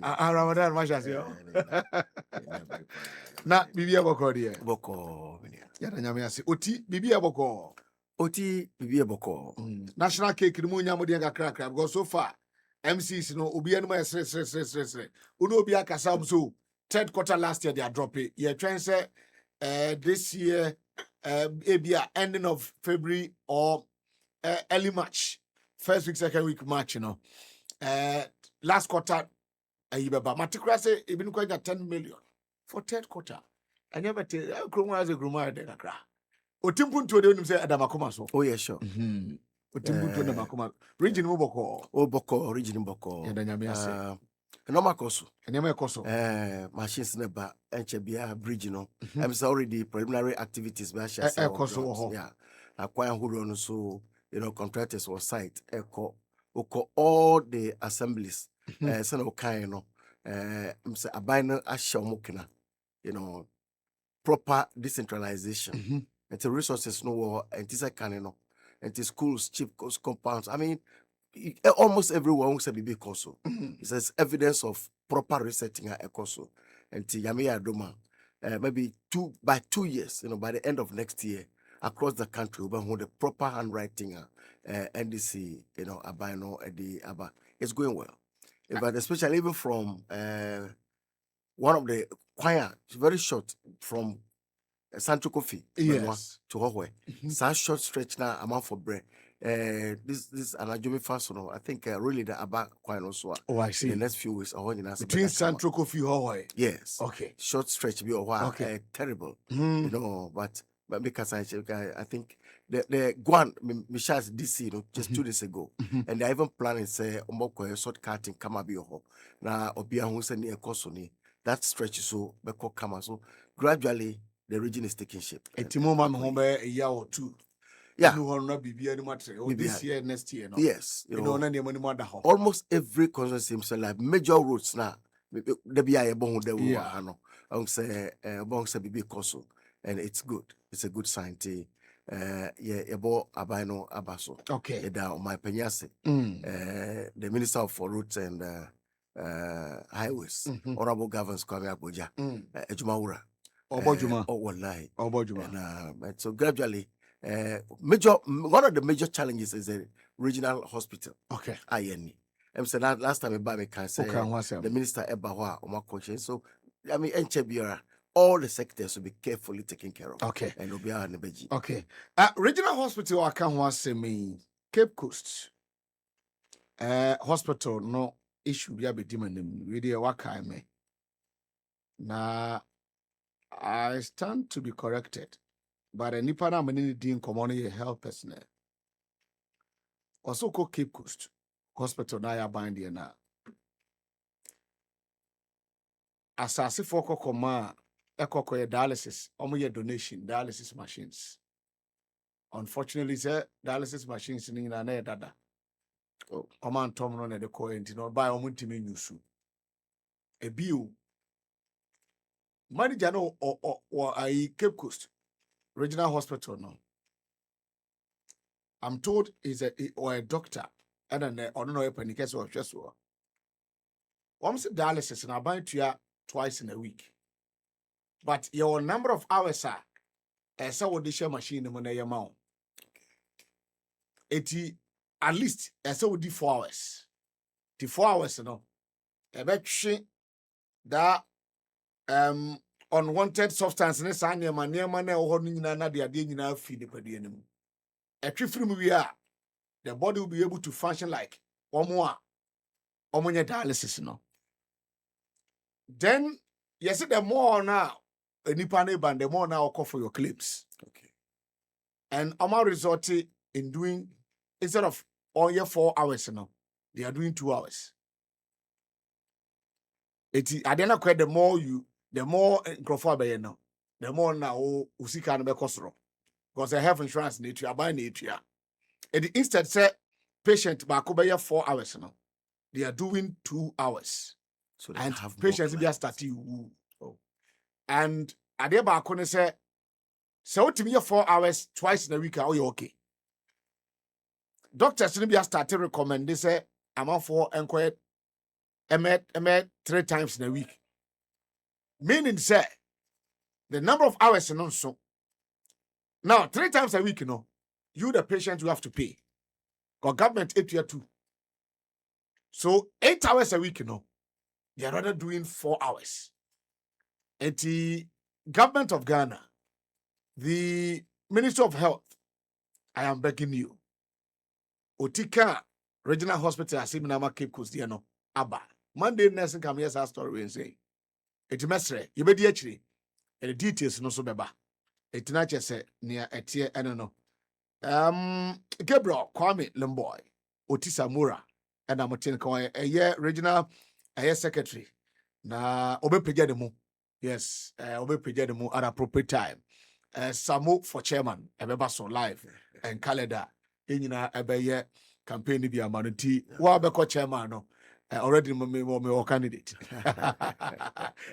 Ramadan masha yo. Na bibia boko de. Boko. Ya da nyame ase. Oti bibia boko. Oti bibia boko. National cake ni mu nya mo de kakra because so far MCs no obi anu ma sre. Uno obi akasa so third quarter last year they are dropping. You trying say this year ebia ending of February or early March. First week, second week March, you know. Last quarter ayibaba matikura say even quite 10 million for third quarter. I never tell Kroma as a gruma de kakra. Otimpuntu de nim say adamakoma so. Oh yeah, sure. Otimpuntu na makoma. Region mo boko. Oh boko, region boko. Ya danyame ase. Normal koso. Enema koso. Machines never enche bia bridge no. I'm already preliminary activities ba share say. Yeah. Acquire who so contractors or site echo all the assemblies. Son of kind no. Say abino ashomokina. Proper decentralization. And the resources no and this no. And the schools, cheap compounds. I mean, almost everyone who said BB Koso. It says evidence of proper resetting a Koso. And Yamia Doma, maybe by 2 years, by the end of next year, across the country, we will the proper handwriting NDC, Abino, the Abba. It's going well. But especially even from one of the choir, very short, from Sancho Kofi to Hohwe. Such short stretch now amount for bread. This Anajumi fast, I think really the Abba choir also. Oh, I see. In the next few weeks, between Sancho Kofi Hohwe. Yes. Okay. Short stretch be a while. Okay. Terrible. But because I think the Guan Michel's DC just 2 days ago, and they even planning say Omoko shortcutting Kamabio. Now Obia who send a Kosoni. That stretch so Beko Kama. So gradually the region is taking shape. A Timoma home a year or 2. Yeah. You will not be any matter. This year, next year. No? Yes. Almost every constituency seems like major roads now. The BIA bon de Wano. Say BB Koso. And it's good. It's a good sign. Ebo Abino Abaso. Okay. On my penyase. The Minister for Roads and Highways. Honorable Governors Kwame Abuja. Ejumaura. Obojuma. Wallahi. Obojuma. And so gradually, one of the major challenges is the regional hospital. Okay. INE. I'm saying that last time I can say the minister Ebawa or my coach. So I mean, all the sectors will be carefully taken care of. Okay. And will be on the beji. Okay. Regional hospital I can want say me Cape Coast. Hospital no issue be demanding really what kind me. Now I stand to be corrected. But a nipa na many din common health personnel. Also called Cape Coast Hospital na ya bind here na. Asase for koma ekoko dialysis, omo donation dialysis machines. Unfortunately, sir, dialysis machines ni na dada. Command Tom no na de ko enti no buy omo ntimi nyusu. Ebiu manager no or Cape Coast Regional Hospital no. I'm told he's a doctor and then I don't know if any case or just so. Once dialysis and I buy to you twice in a week. But your number of hours are as a share machine when you amount. At least as a 4 hours. The 4 hours, a bet that unwanted substance ne saa nneɛma na ɛwɔ hɔ no nyinaa na de adeɛ nyinaa fi nipadua no mu. Ɛtwi firi mu wie a, the body will be able to function like ɔmo nyɛ dialysis no. Then, yes, the more now, nipa ne ban, the more now call for your claims. Okay. And ɔmo result in doing, instead of all your 4 hours, they are doing 2 hours. At the end of the more nkrofo now, the more now usika no be kosoro because I have insurance nature buy nature. And instead say patient ba ko be 4 hours now, they are doing 2 hours. So and patients be start you. And ade ba ko ne say utimi 4 hours twice in a week are you okay? Doctors no be start recommend they say amount for enquire met 3 times in a week. Meaning, say, the number of hours and so. Now, 3 times a week, you, the patient, you have to pay. Because government 8 year 2. So 8 hours a week, they are rather doing 4 hours. And the government of Ghana, the Minister of Health, I am begging you. Otika Regional Hospital, Asiminama Cape Coast, Abba. Monday, nursing come here, story and say, it's a mesre, you be the actually, and the details no so beba. It's not just near a tier, I don't know. Gabriel, Kwame LEMBOE, Oti SAMORA, and I'm a year regional, a year secretary. Na obe pejademu. Yes, obe pejademu at appropriate time. Samo for chairman, ebeba so live and calendar. Inyina ebe campaign bi amanuti. Wa be ko chairman no. Already me candidate.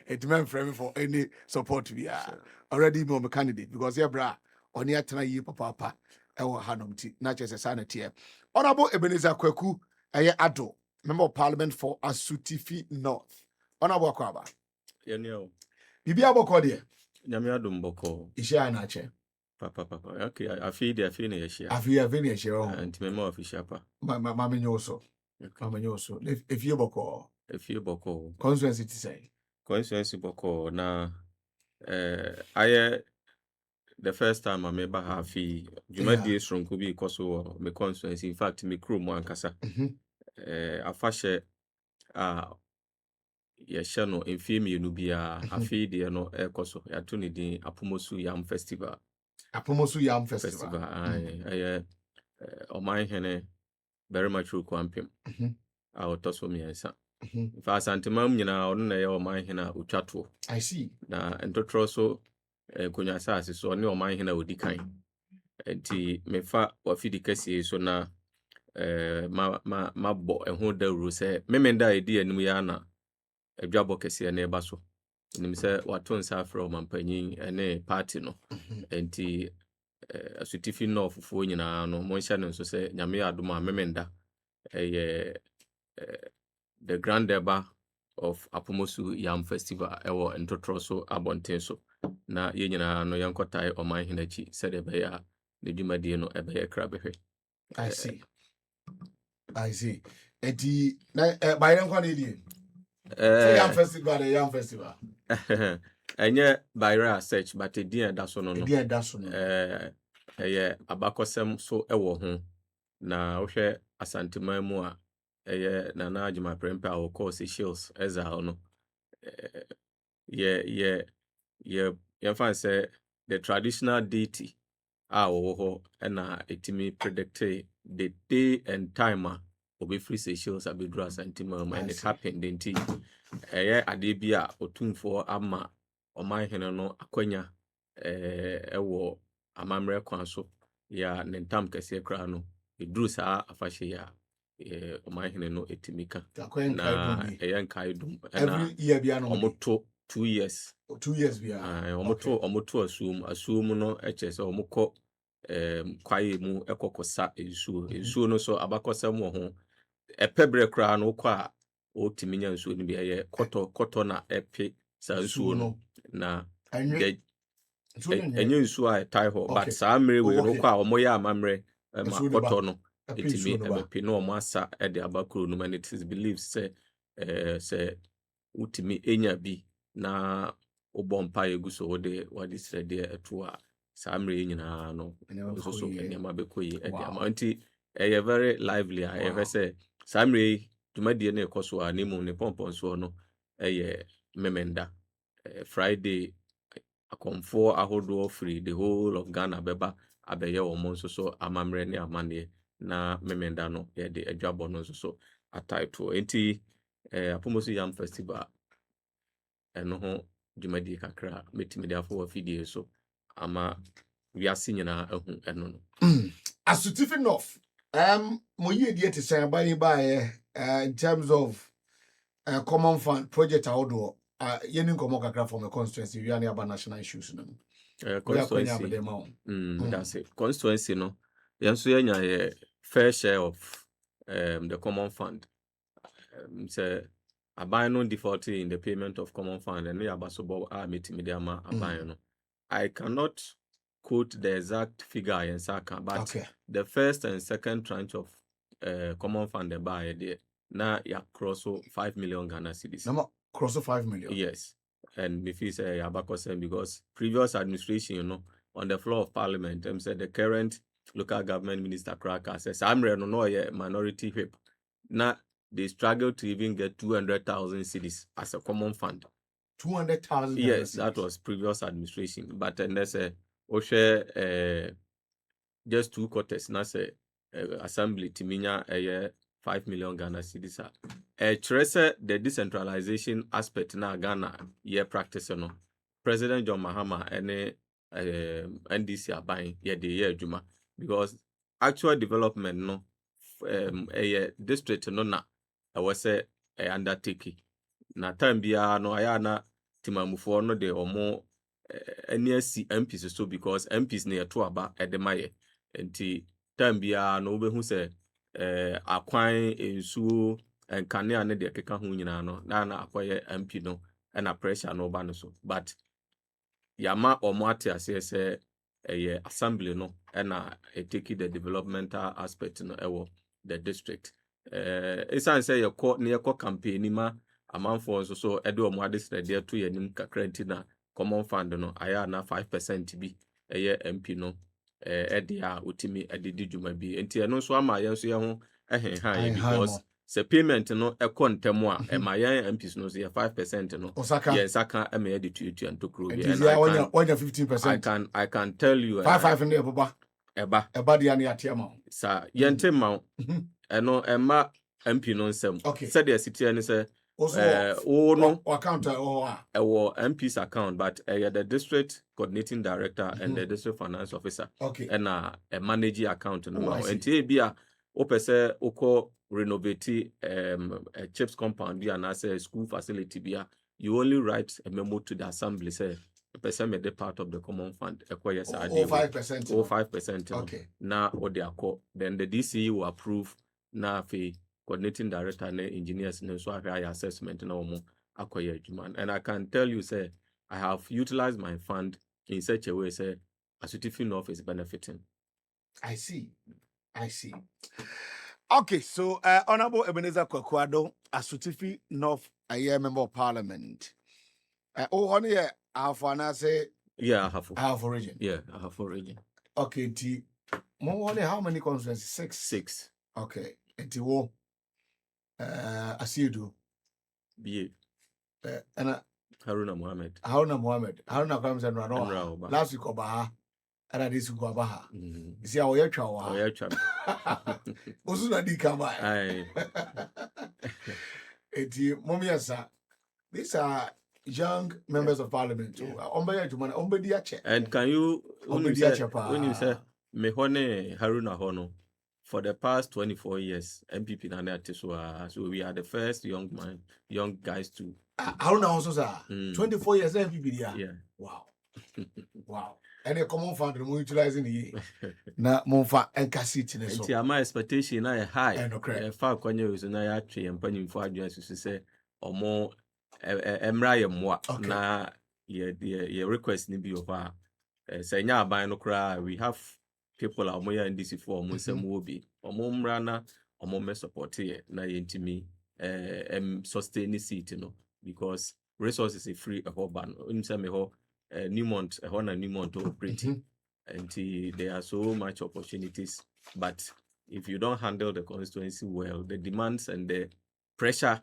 It meant for me for any support we are. Already me candidate because yeah bra oni atena yi papa ewo hanom ti na chese sanity. Honorable EBENEZER KWAKU ADDO, Member of Parliament for Asutifi North. Honorable Kwaba. Yenyo. Bibi aboko de. Nyame adom boko. Ishia na che. Papa. Okay, I feel ne yeshia. Afi ne yeshia. And memo official pa. Mama nyoso. Mama nyoso. If you boko. Constituency to say. Constituency boko na I the first time I remember hafi juma die stronko bi koso me constituency. In fact me crew mo ankasa. Afashe yɛhyɛ no mfie mmienu bia afei deɛ no ɛkɔ yɛato ne din Apomosu Yam Festival. Ɛyɛ ɔman hene very much kwampem a ɔtɔ so mmiɛnsa. Fa asantemam nyinaa ɔno na ɛyɛ ɔman hene a ɔtwa to. I see. Na ntotoro so konya asase so ɔne ɔman hene a ɔdi kan. Nti mefa wafidi kɛseɛ so na ma bɔ ɛho dawuro sɛ memenda a ɛdi anim yɛ ana adwabɔ kɛseɛ na ɛba so. Nim sɛ wato nsa afrɛ ɔmampanyin ne party no. Nti Asutifi no fufuo nyinaa no monhyɛ no nso sɛ nyame adom a memenda ɛyɛ the grand eba of Apomosu Yam Festival ɛwɔ ntotoro so abɔnten so. Na yɛn nyinaa no yɛnkɔtae ɔman hene akyi sɛdeɛ ɛbɛyɛ a ne dwumadie no ɛbɛyɛ krabɛhwɛ. I see. Eti na by them kwan edie. Yam Festival. Enye Baira search but edie da so no. Edie da so no. Eye abakosem so ewo ho. Na wohwe asanteman mu a eye nana adwuma prempa a wo course Shields Ezal no. Ye fan say the traditional deity a wo ho na etimi predict the day and time obi free Seychelles abedru asanteman and it happened denti ade bia otumfo ama oman hene no akwanya ewo amamre kwan so ya nentam kese kra no edru saa afahye ya oman hene no etimika na nkai dum every year bia no omoto 2 years bia omoto asum no echese omukọ kwaye mu ekokosa ensuo no so abakosam wo ho epebre kra no kwa otiminya nsuo no bia ye koto na epe sa nsuo no na enye nsuo a tai ho but sa mre we no kwa omoya amamre ma koto no etimi ebepe no omasa e de abakuro no and it is believed say utimi enya bi na obompa yeguso wode srede eto a samre nyina no so nyama bekoyi e dia anti e very lively I say samre dwumadie na ekoso a nemu ne pompon so no eye memenda Friday akomfo ahodo free the whole of Ghana beba abeye wo so amamre ne amane na memenda no ye de adwabo no so ataito enti Apomosu Yam Festival eno ho dwumadie kakra metimi de afọ afidie so ama wiase nyina ahu eno no Asutifi North mo ye die te say by in terms of common fund project ahodo yenin komo kakra from the constituency we are about national issues no constituency that's it constituency no yenso yenya fair share of the common fund say aban no defaulting in the payment of common fund and yabasobo metimediama aban no. I cannot quote the exact figure in Saka, but the first and second tranche of common fund the buy there now ya cross 5 million Ghana cedis. Number cross 5 million. Yes. And if you say Yabako because previous administration, on the floor of parliament, said the current local government minister Cracker says I'm no minority whip. Now they struggle to even get 200,000 cedis as a common fund. 200,000. Yes, that was previous administration. But then there's a just 2 quarters. Now say assembly Timinya 5 million Ghana cedis. The decentralization aspect na Ghana practice no. President John Mahama and NDC are buying the Juma because actual development no district no na was say undertaking. Na time bia no ayana timamufo no de omo NSC MPs so because MPs na to aba edemaye enti time bia no obehu say akwan ensuo enkanea ne de keka ho nyina no na akoye MP no na pressure no ba no so but yama omo ate ase say assembly no na take the developmental aspect no ewo the district esan say your campaign ma amanfo so edo omo adesre de to yanim kakra ntina common fund no aya na 5% bi MP no a utimi edidi dwuma bi enti eno so ama yen so ye ho because se payment no kontemo a emayan MPs no so ye 5% no ye saka ema de tutu antokro bi and I want 15%. I can tell you 5 in eba dia na atiama sa yente ma eno ema MP no nsem said the city and say no account MP's account but the district coordinating director and the district finance officer and a manager account no and bia opese oko renovate a chips compound bia na say school facility bia you only write a memo to the assembly say person made part of the common fund acquire 5%. Now what they are called then the DCE will approve na fee coordinating director and engineers and so high assessment no acquire demand. And I can tell you, say, I have utilized my fund in such a way, say, Asutifi North is benefiting. I see. Okay, so Honorable Ebenezer Kwaku Addo, Asutifi North, a year member of parliament. On here, I have say. Yeah, I have. I have origin. Yeah, I have origin. Okay, how many constituencies? 6. Okay, and as you do. Be and Haruna Mohammed. Haruna comes and run last week Obaha and this week Obaha. You see how you try. Osuna di kama. These are young members of parliament. And can you when you say Mehone Haruna Hono? For the past 24 years, MPP so we are the first young guys to. Haruna also sir. 24 years MPP Yeah. Wow. Wow. And a common fund utilizing the na monfa enkasi ne so. My expectation na high. Fa kwanya we so na ya twe empanimfo adwen so say omo emra ye moa na ye request ni bi over say nya aban no kra we have people are more NDC for almost some will be mra na me support here na yentimi sustain seat because resources is free a whole ban say me ho Newmont Newmont operating and there are so much opportunities but if you don't handle the constituency well the demands and the pressure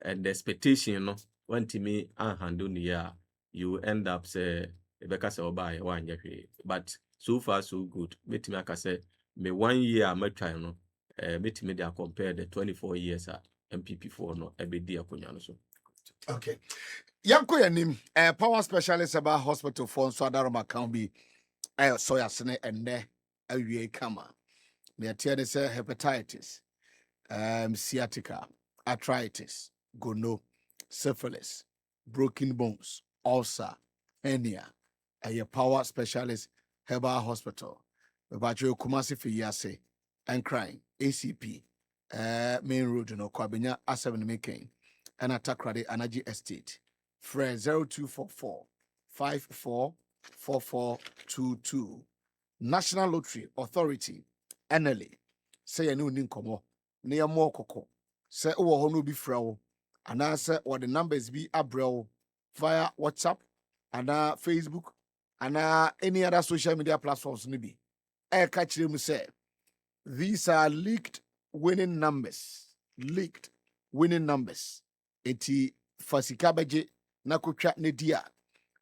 and the expectation when to me handle the you end up say because oba one but so far so good metimi aka say me 1 year am try no metimi dey compare the 24 years MPP for no ebedi akonya no so. Okay, yanko yanim power specialist about hospital for so adaroma can be so yasene enne awie kama me atia de say hepatitis sciatica arthritis gono syphilis broken bones ulcer hernia a power specialist herbal hospital Babajo Kumasi Fiyase and crying ACP main road no Kwabenya A7 making and Takrade Energy Estate. Fred 0244 544422. National Lottery Authority, NLA. Say a new ninkomo. Near more coco. Say oh no be fraud. And answer or the numbers be abrel via WhatsApp and Facebook and any other social media platforms. Nibi. I catch them say these are leaked winning numbers. Leaked winning numbers. Eti fasikabeje na kutwa ne dia.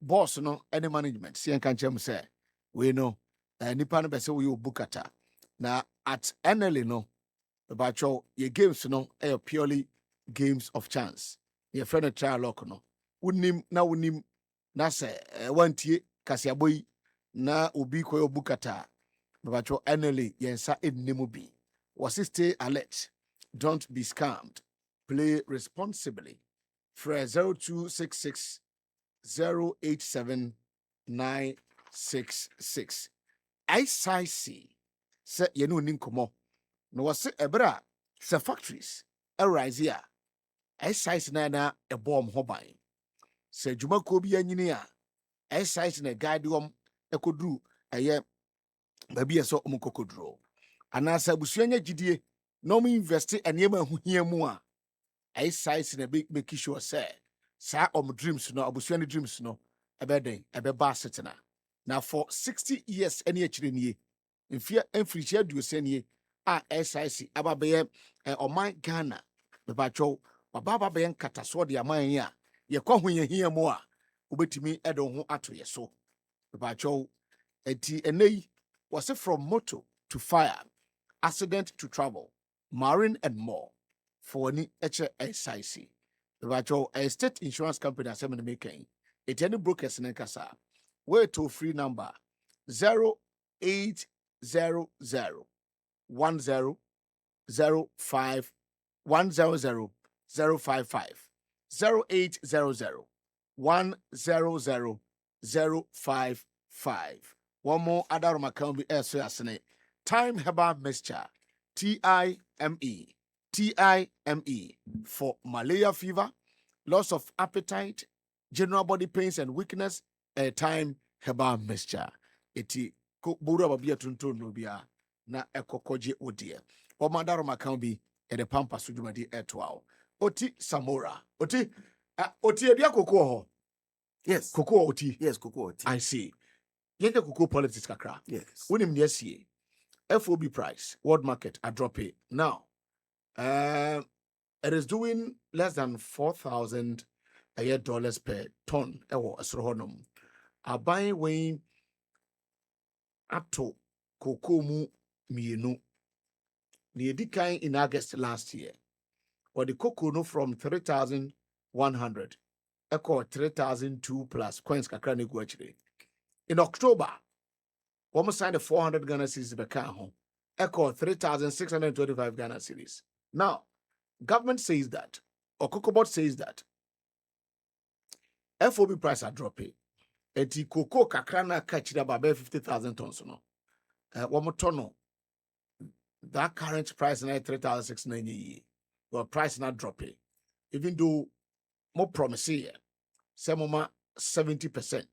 Boss no any management. Si enka chem say we know nipa no be say we bukata. Na at NLA no about your games no purely games of chance. Your friend trial lock no. Unim na se wantie kasiaboy na ubi koyo bukata. But your NLA yensa ednemu bi. Was stay alert. Don't be scammed. Play responsibly. Fre 0266 087 966. ICIC se yenu ninkomo. No was ebra se factories arise here. ICIC na a bomb hobby. Se juma kobi engineer. ICIC na guide ekodru aye baby so omukokodro. Anasa busuanya gidie no mu invest enema huhia mu a ICIC na make sure say sa dreams no abusuanya dreams no ebeden ebeba setena. Now for 60 years any achirenie mfia emfirichia duosenie a SIC ababeye oman Ghana bebacho baba be nkataso de aman yi a ye kwahu ye hia mu a obetimi edo ho ato ye so bebacho enti enei was it from motor to fire, accident to travel, marine and more for any SIC bebacho a state insurance company asem making it any brokers in kasa where toll free number 0800 10 05 100 055 0800 100 055. One more other account be asene time herbal mixture TIME for malaria fever, loss of appetite, general body pains and weakness. Time herbal mixture eti ko buru ababia tuntun no bia na ekokoje odie o madaro makan bi e de pampa sujumadi etwao oti samora oti edua koko ho. Yes. Koko oti. Yes, cocoa tea. I see. Yeke koko politics kakra. Yes. Unim nesie FOB price world market a drop it now. It is doing less than $4,000 per ton. Ewo asrohonom. A buying weighing ato koko mu mienu. The edikan in August last year. Or the cocoa no from 3,100. Echo 3,002 plus coins kakra ne guachire. In October, we signed a 400 Ghana cedis beka ho. Echo 3,625 Ghana cedis. Now, government says that, or Cocobot says that, FOB price are dropping. Eti cocoa kakrana catch about 50,000 tons. No, one more ton. That current price now 3,690. Well, price not dropping. Even though more promising, some more 70%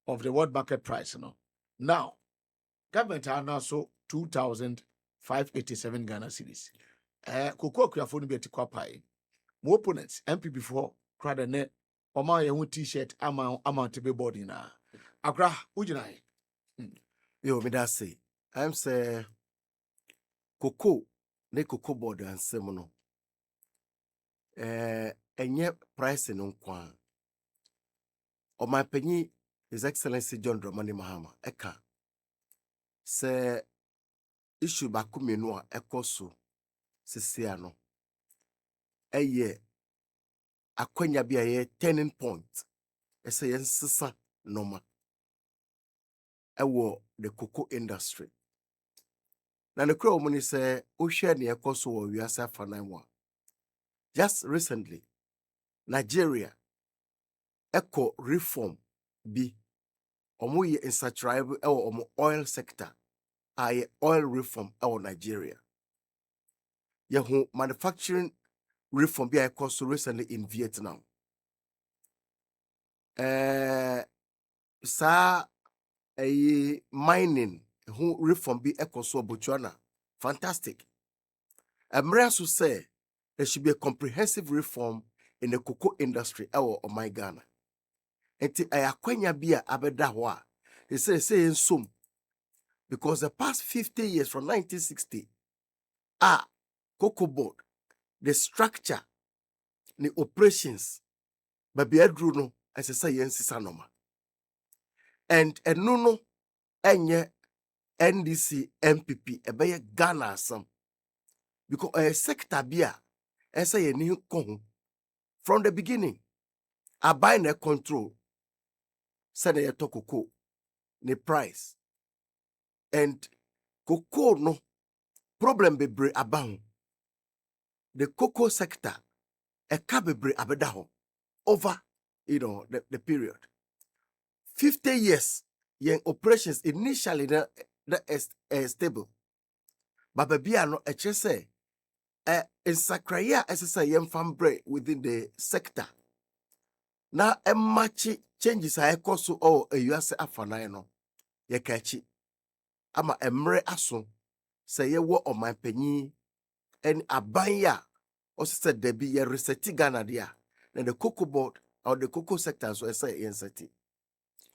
of the world market price. No, now government are now so 2,587 Ghana cedis. Cocoa kuafoni be tikwapai. More opponents MP before crowd net. Oma ye t-shirt amount to be body na. Akra ujinai. Yo, me that say. I'm say cocoa ne cocoa board and semono. Enye price no kwa. O my penny His Excellency John Dramani Mahama eka. Se issue bakumenu a ekoso sisia no. Eye akwanya bia ye turning point. Ese yen sisa noma. Ewo the cocoa industry. Na ne kura omuni se o share ne ekoso wo wiase afananwa. Just recently, Nigeria eco reform bi omo ye insatiable omo oil sector aye oil reform Nigeria. Yehu manufacturing reform be so recently in Vietnam. Sa a mining who reform be so Botswana. Fantastic. Amresu say there should be a comprehensive reform in the cocoa industry or my Ghana. Enti ayakwenya bia abeda ho a they say in sum because the past 50 years from 1960 cocoa board the structure the operations but be adru no as say yensisa normal and no enye NDC MPP ebeye Ghana asam because a sector bia say ni ko from the beginning buy the control say na yeto cocoa the price and cocoa no problem bebre abang the cocoa sector a bebre abedaho over the period 50 years yen operations initially that stable but baby no a say in sakraya SSA yen fambre within the sector na a match changes a ekoso or a US afana no ye kachi ama emre aso say ye wo o man panyi and abanya also said there be a resetti Ghana there then the cocoa board or the cocoa sector so say yen seti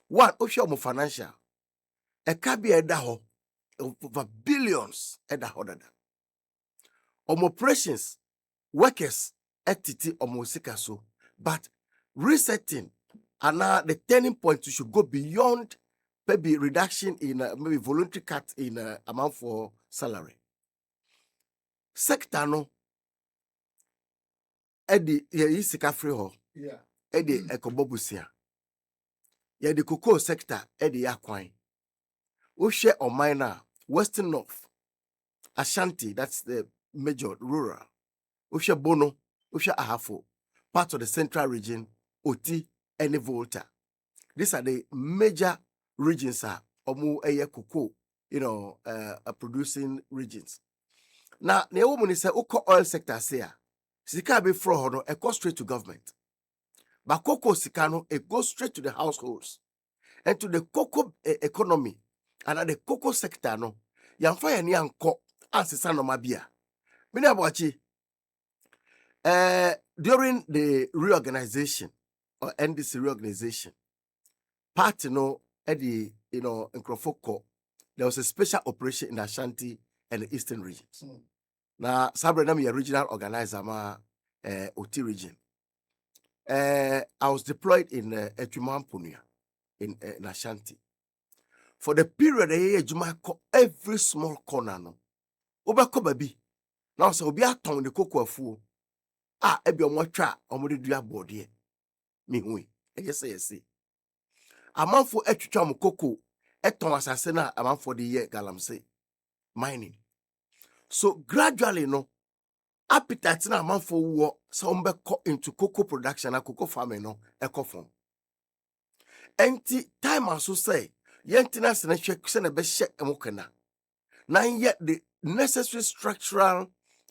one osho financial a kabi edaho over billions edaho dada operations workers etiti sika so but resetting and now the turning point should go beyond maybe reduction in maybe voluntary cut in amount for salary sector no edi ye sika free ho edi ekobobusia ye the cocoa sector edi yakwan we share on minor Western North Ashanti, that's the major rural. Usha Bono, Usha Ahafo, part of the central region, Oti, and Volta. These are the major regions omu eye cocoa, producing regions. Now, the woman is a oil sector say, Sika be fraud, it goes straight to government. But cocoa sikano, it goes straight to the households and to the cocoa economy. And at the cocoa sector, no, yamfa ni anko ansesa no mabia. Mini abachi, during the reorganization or NDC reorganization, party no Eddie, in Nkrofoko, there was a special operation in Ashanti and the eastern regions. Now, Sabre Nami regional organizer ma Oti region. I was deployed in Etuman Punia in Ashanti. For the period every small corner no. Obako baby. Now so obi aton the cocoa afu. Ebi omo twa omo de dua bode. Me hu. Yes. Amanfo etwitwa mo cocoa eton asase na amanfo de ye galamsey mining. So gradually no appetite na amanfo wo so ombeko into cocoa production and cocoa farming no ekofon. Enti time aso say yentina se na hwe se na be hye emokana. Na yet the necessary structural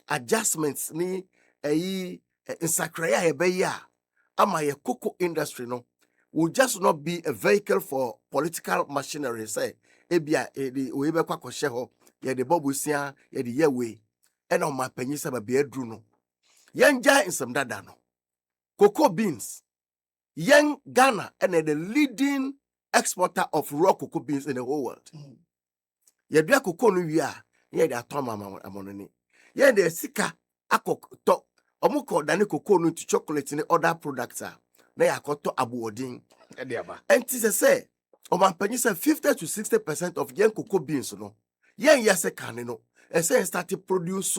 adjustments ni insacrea ebeya ama ye cocoa industry no will just not be a vehicle for political machinery say ebia the we be kwa kwhye ho ye de bobusia ye de yewe e na ma panyi se ba be adru no yenja insem dada no cocoa beans yen Ghana and the leading exporter of raw cocoa beans in the whole world. Ye dua cocoa no wi a ye de atom amononi ye de sika akokto omuko dane cocoa no to chocolate and other products na yakoto abuodin e de aba and say o man panyi say 50 to 60% of yen cocoa beans no yen yase kan no e say started produce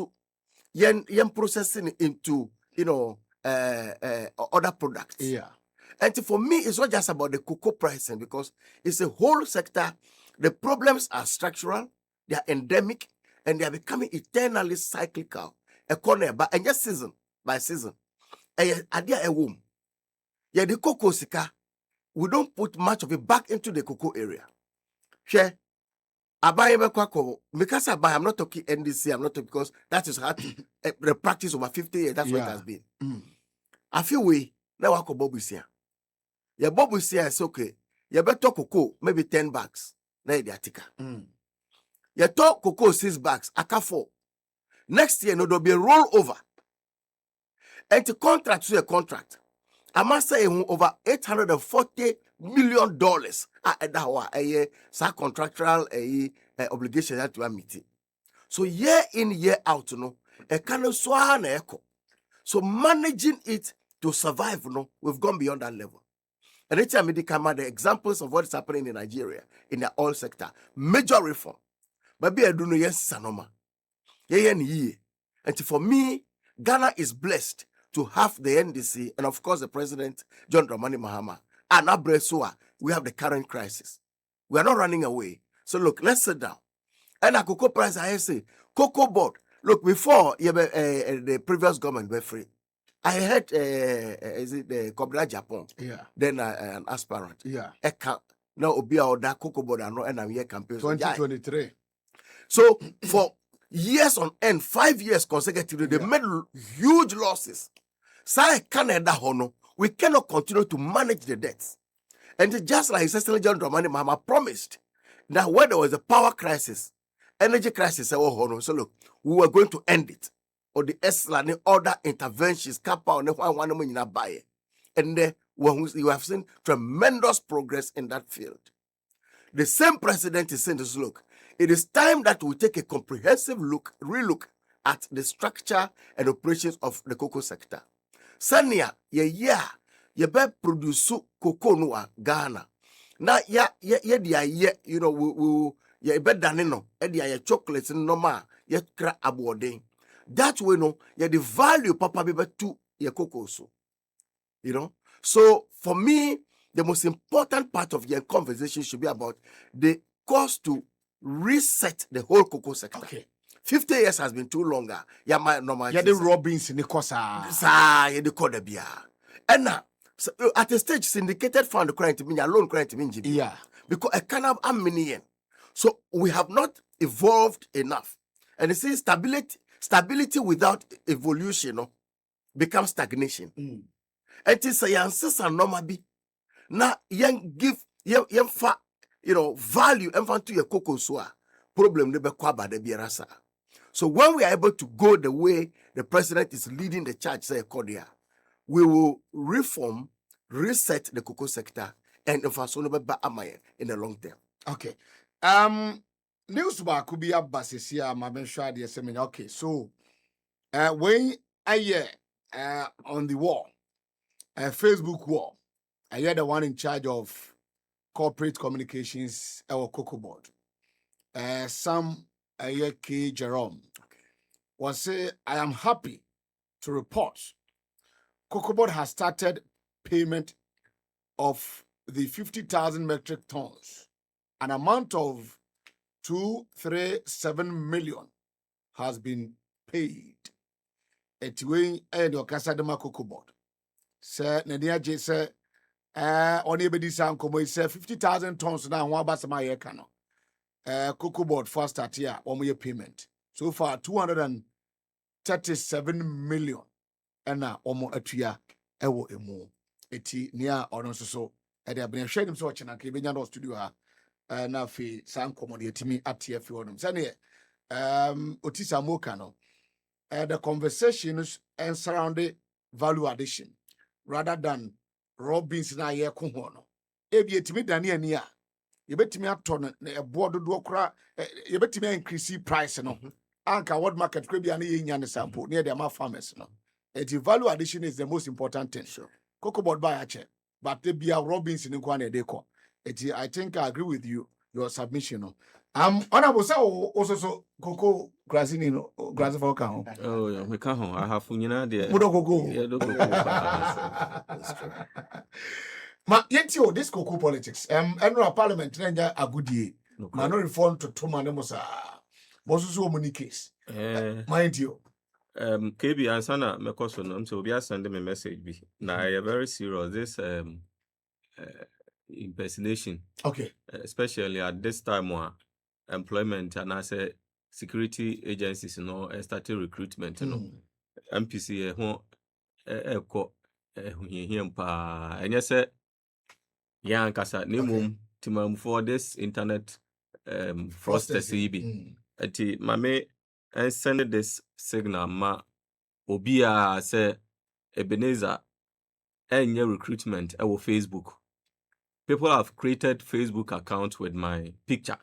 yen processing into other products. yeah. And for me, it's not just about the cocoa pricing because it's a whole sector. The problems are structural, they are endemic, and they are becoming eternally cyclical. Economy, but and just season by season. Adia a womb. Yeah, the cocoa sika, we don't put much of it back into the cocoa area. Share Abaye Bekwako, because Abaye, I'm not talking NDC, I'm not talking because that is how the practice over 50 years, that's what it has been. I feel we now wako Bobu Sia. Your Bobu Sia is okay. You better cocoa, maybe 10 bags. Now the article. You talk cocoa 6 bags, aka 4. Next year, no, there'll be a rollover. And to contract to a contract. I must say over $840 million at that a contractual obligation that we are meeting. So year in, year out, no, a kind of swan echo. So managing it to survive, no, we've gone beyond that level. And it's the examples of what is happening in Nigeria in the oil sector. Major reform. But I don't know, yes, Sanoma. And for me, Ghana is blessed to have the NDC and of course the President, John Dramani Mahama. And Abresua, we have the current crisis. We are not running away. So look, let's sit down. And a cocoa price, I say, cocoa board. Look, before the previous government were free, I heard, is it the Cobra Japan? Yeah. Then an aspirant. Yeah. Now, Obia or that cocoa board and I'm here campaign. 2023. So for years on end, 5 years consecutively, they made huge losses. Say Canada Hono, we cannot continue to manage the debts. And just like His Excellency John Dramani Mahama promised that when there was a power crisis, energy crisis, so look, we were going to end it. Or the Eslan other interventions, and you have seen tremendous progress in that field. The same president is saying this, look, it is time that we take a comprehensive relook at the structure and operations of the cocoa sector. Sanya, ye be produce cocoa no Ghana. Na you know, we be danino, ye chocolates no ma, ye cra aboarding. That way, no, the value papa be to your cocoa so. You know? So for me, the most important part of your conversation should be about the cost to reset the whole cocoa sector. Okay. 50 years has been too longer. Yeah, my normal. Yeah, the Robins in the Cosa. Yeah, the Kodabia. And now, so, at a stage, syndicated fund credit to me, alone credit to me. Yeah. Because I cannot have million. So we have not evolved enough. And you see, stability without evolution, no, becomes stagnation. And it is a ancestor normal be. Now, young give fa, value and to your cocoa soa. Problem never kwaba de birasa. So when we are able to go the way the president is leading the charge, say Kodia, we will reform, reset the cocoa sector, and in the long term. Okay. News about could be a basis my mention the seminar. Okay, so when I hear on the wall, Facebook wall, I hear the one in charge of corporate communications, our cocoa board. Sam K. Jerome was say, I am happy to report Cocoa Board has started payment of the 50,000 metric tons. An amount of 237 million has been paid. Etiwe your Casadema Cocoa Board. Sir Nadia J. Sir, only be this uncle, say 50,000 tons now, one basama yekano. Cocoa Board first start here, 1 year payment. So far, 237 million. And now, almost a year, ewo emo. Eti near or no so. And they have been sharing so much and I came in studio. Na fi san komodi etimi atie fi honum. Sane Otisa Mokano. The conversations and surrounding value addition rather than Robins na ye ko ho no. Ebi etimi dane ani a yebetimi aton na ebo dodo kra yebetimi increase price no. Anka world market kra bia na ye nya ne sample near the farmers no. The value addition is the most important thing. Sure. Cocoa Board buy a check, but they be a Robins in Kwane Deco. I think I agree with you, your submission. Honorable say also so cocoa grassini no grass for can. Oh yeah, we can't. I have there. Mudo cocoa. Yeah, do cocoa. That's true. Ma yet you this cocoa politics. Annual parliament nenja agudie. Ma no reform to Toma Nemosa. Bosusu muni case. Mind you. KB ansana mekoso no so obi send me message bi na I very serious this impersonation, okay, especially at this time employment and as a security agencies no started recruitment no MPC ho eko hihiem pa enye se yan kasa nemum timam for this internet fraudsters ibi ati mame and send this signal ma obia say Ebenezer enye recruitment ewo Facebook. People have created Facebook accounts with my picture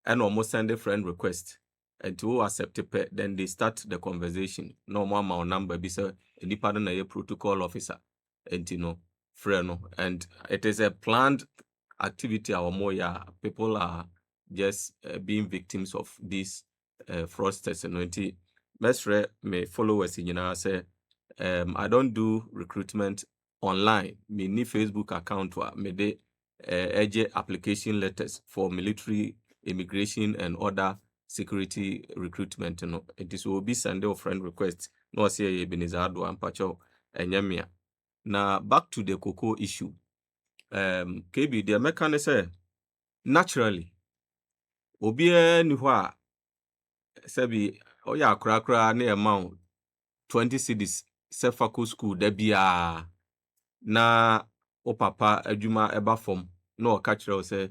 and almost send a friend request and to accept it, then they start the conversation. No more my number be say any pardon a protocol officer and friend and it is a planned activity or more people are just being victims of these fraudsters and mesre me followers in say I don't do recruitment online. Me ni Facebook account wa me de application letters for military, immigration and other security recruitment no. It is will be send a friend request no say Ebenezer Ado ampacho enyamia. Na back to the cocoa issue. KB the American say naturally obi ni ho a sabi oya akra na amount 20 cedis se faco school da bia na o papa adwuma eba fom na o ka kire say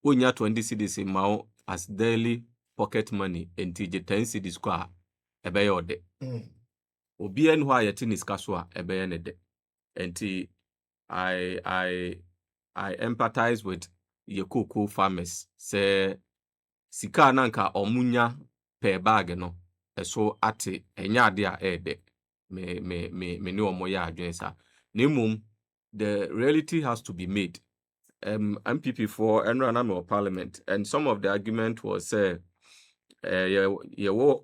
onya 20 cedis ma as daily pocket money enti je 10 cedis kwa ebe ye ode obi en ho ayete ni ska so a ebe ye ne de enti I empathize with your cocoa farmers say sika nanka omunya per bag no eso ate enya ade a ede me ni omoya adwensa nemum the reality has to be made. MPP for Enrana parliament and some of the argument was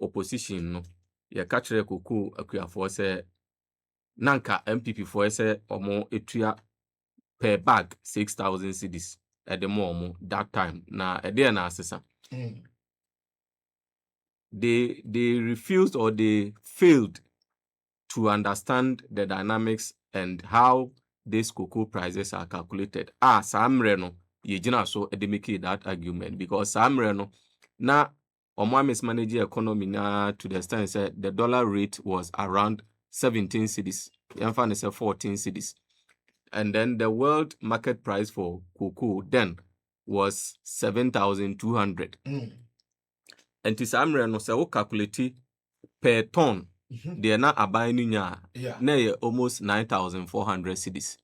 opposition no ye kachire kuku akuafo say nanka MPP for say omo etua per bag 6,000 cedis at the moment that time na ede na asesa they refused or they failed to understand the dynamics and how these cocoa prices are calculated. Samre no yejina so e make that argument because samre no na omo mismanage economy na to the extent say the dollar rate was around 17 cedis. Yamfa say 14 cedis. And then the world market price for cocoa then was 7,200. And to samre no say o calculate per ton they na aban nya na almost 9,400 cedis.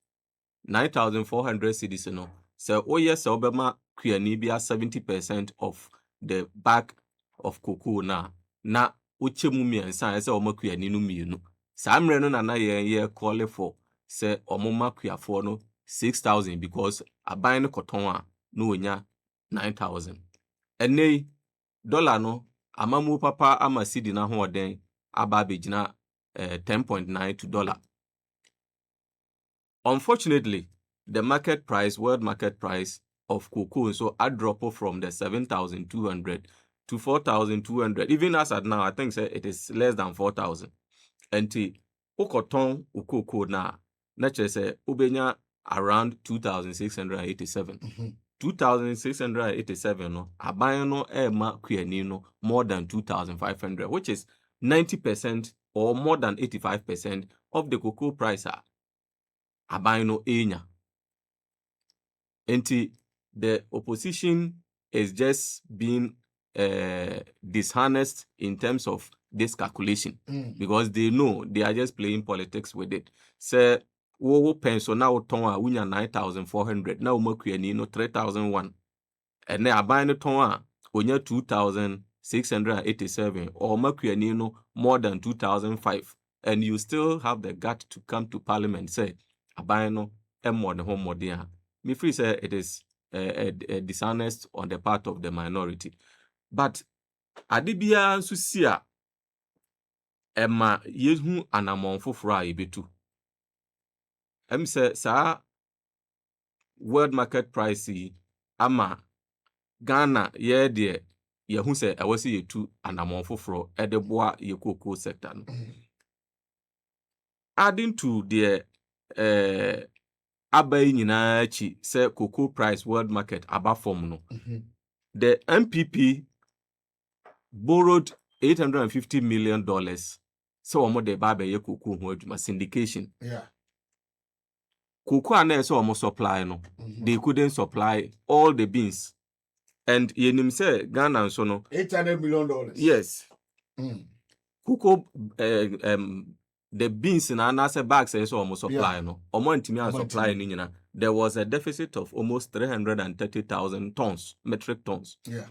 9,400 cedis no. So yes obema kuani bia 70% of the bag of cocoa na uchemu miensa say omo kuani no mienu. Samre no na ye call for say omoma kuafo no 6,000 because aban no koton a no onya 9,000. Ene dollar no amamu papa ama cedi na ho oden aba begina 10.9 to dollar. Unfortunately, the market price, world market price of cocoa, so I drop from the 7,200 to 4,200. Even as at now, I think it is less than 4,000. And the okoton cocoa na say ubenya around 2,687. 2,687 no aban no ema kuani no more than 2,500, which is 90% or more than 85% of the cocoa price aban no enya. Enti the opposition is just being dishonest in terms of this calculation because they know they are just playing politics with it. Say wo pension na ton a unya 9,400 na umakuani no 3,001 and na aban no ton a onya 2,687 or makuani no more than 2,005 and you still have the gut to come to parliament say aban no more the home modern. Me free say it is a dishonest on the part of the minority. But adibia nso si a ema yehu anamon foforo a yebetu. Say sa world market price ama Ghana ye de yehu say awase yetu anamon foforo e de boa ye cocoa sector no. Adding to the abai nyina chi say cocoa price world market aba form no. the MPP borrowed $850 million. So omo de ba be ye cocoa ho adwuma syndication. Yeah. Cocoa and so almost supply no. They couldn't supply all the beans. And yenim say Ghana and so no. $800 million. Yes. Cocoa the beans in anase bags so almost supply no. Omo ntimi and supply ni nyina. There was a deficit of almost 330,000 tons, metric tons. Yeah.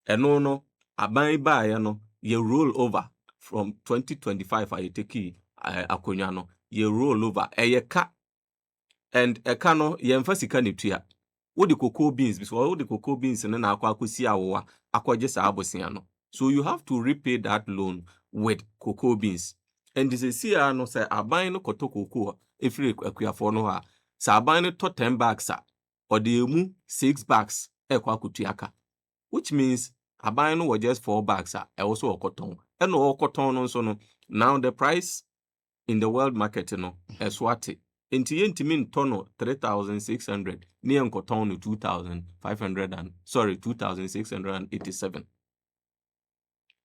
And no aban ba ya no ye roll over from 2025 I take akonya no ye roll over ka. And eka no ye mfa sika ne tua. Wo the cocoa beans because wo the cocoa beans na akwakosi awoa akwaje sa abosia no. So you have to repay that loan with cocoa beans. And this is here no say aban no koto cocoa efiri akuafo no ha. Sa aban no to 10 bags or the emu 6 bags ekwa kutuaka. Which means aban no was just 4 bags also okoton. And no okoton no so no. Now the price in the world market no eswati. Enti yentimi ntono 3,600 ni enkoton no 2,687.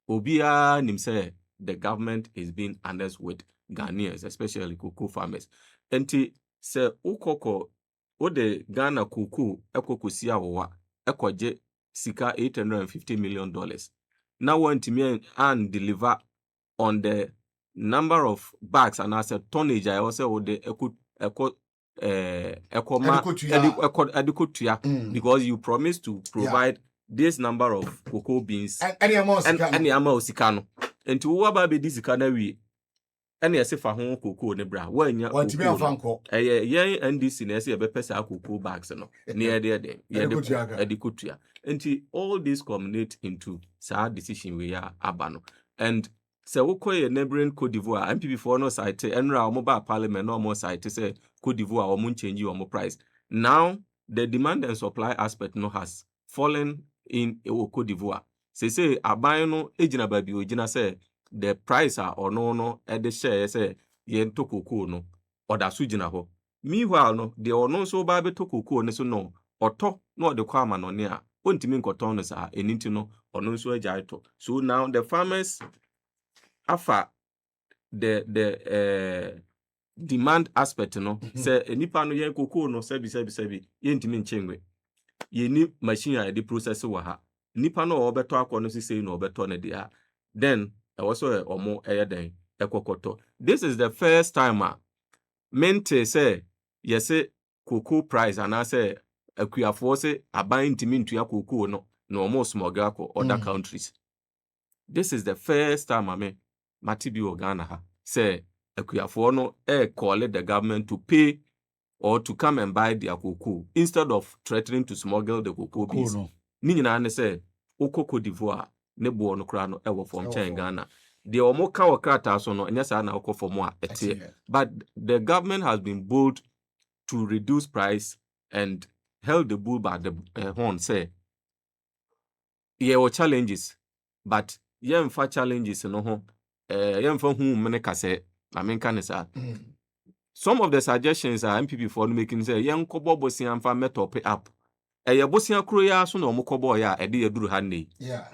Obia nim say the government is being honest with Ghanaians, especially cocoa farmers. Enti se ukoko o de Ghana cocoa ekokosi awowa ekoje sika $850 million. Now want me and deliver on the number of bags and as a tonnage I also would because you promised to provide this number of cocoa beans and any amount sikano. And to waba be this sikana we any as if a home cocoa nebra when you want to be a fanco and this in a pesa cocoa bags no near there edikutia. And all this culminate into sad decision we are abano. And se wokoye neighboring Cote d'Ivoire MPP for no site enra mobile parliament no more site say Cote d'Ivoire or mun change your price. Now the demand and supply aspect no has fallen in Cote d'Ivoire. Say aban no ejina baby ojina say the price or no e de share say yen to cocoa no or da sujina ho. Meanwhile no the ono so ba be to cocoa ne so no oto no de kwa ma no ne a ontimi nkoton no sa eninti no ono so agya to. So now the farmers afa the demand aspect no say enipa no yen cocoa no sebi yentimi nchenwe yeni machine a the process wa ha nipa no obeto akọ no sisi no obeto ne dia then also omo eyeden ekokoto. This is the first time mente say yes cocoa price and I say akuafo say aban ntimi ntua cocoa no omo smuggle akọ other countries. This is the first time Matibi Ghana ha say akuafo no call the government to pay or to come and buy their cocoa instead of threatening to smuggle the cocoa beans. Ni nyina ne say Cote d'Ivoire ne bo no kra no ewo from Ghana. The omo ka wakata so no enya sa na okọ from a ete. But the government has been bold to reduce price and held the bull by the horn say challenges but yemfa challenges no ho yemfa hu mene kase na menka ne sa. Some of the suggestions are MPP for making say yen kobo bosia mfa metop up bosia kro ya so na omokobo ya ede yaduru hanne. Yeah.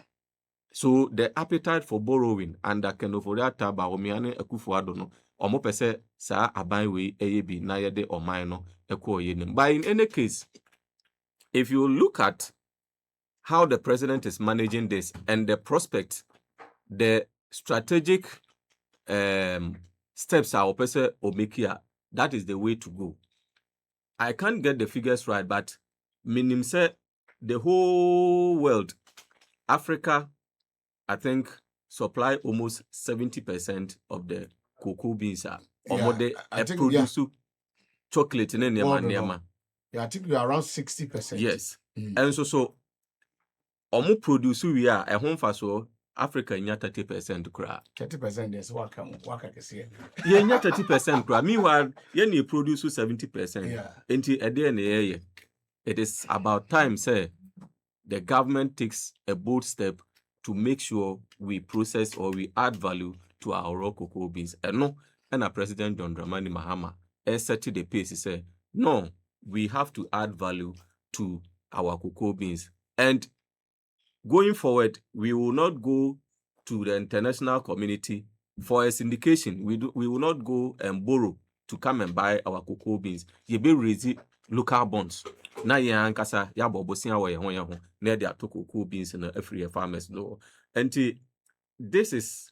So the appetite for borrowing and kenoforiata ba omiane Akufo-Addo no omo pese sa aban we eyebi na yede oman no ekwo yenim. But in any case, if you look at how the president is managing this and the prospect, the strategic steps are opese omekia, that is the way to go. I can't get the figures right, but minim say the whole world, Africa, I think supply almost 70% of the cocoa beans are produce chocolate in nema. Yeah, I think we are around 60%. Yes. And so omo produce we are a home for so Africa nya 30% kra. 30% is waka kese. Ye nya 30% kra. Meanwhile, ye produce 70%. Yeah. Enti ede na ye. It is about time say the government takes a bold step to make sure we process or we add value to our raw cocoa beans. And no, and a President John Dramani Mahama set the pace. He said, no, we have to add value to our cocoa beans. And going forward, we will not go to the international community for a syndication. We will not go and borrow to come and buy our cocoa beans. You be raise local bonds. Na ye ankasa ya bobosia wo ye ho na de ato cocoa beans na afri farmers no. And this is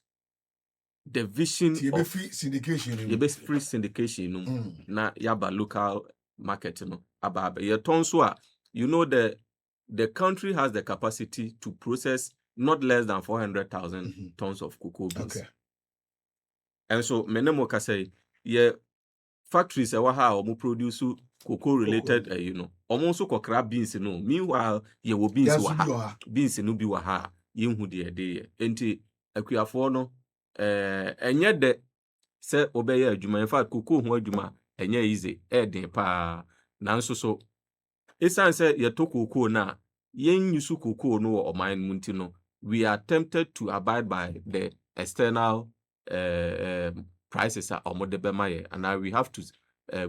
the vision of free syndication. free syndication no na yaba local market no aba ye ton so a you know the country has the capacity to process not less than 400,000 tons of cocoa beans. Okay. And so menemo ka say ye factories e wa ha omo produce cocoa related omo so kokra beans no, meanwhile ye wo beans wa ha beans no bi wa ha ye hu de enti akuafo no enye de se obeye adwuma. In fact cocoa ho adwuma enye easy den pa nanso so esan se ye to cocoa na yen yusu cocoa no o man munti no, we are tempted to abide by the external prices are omode bemaye, and now we have to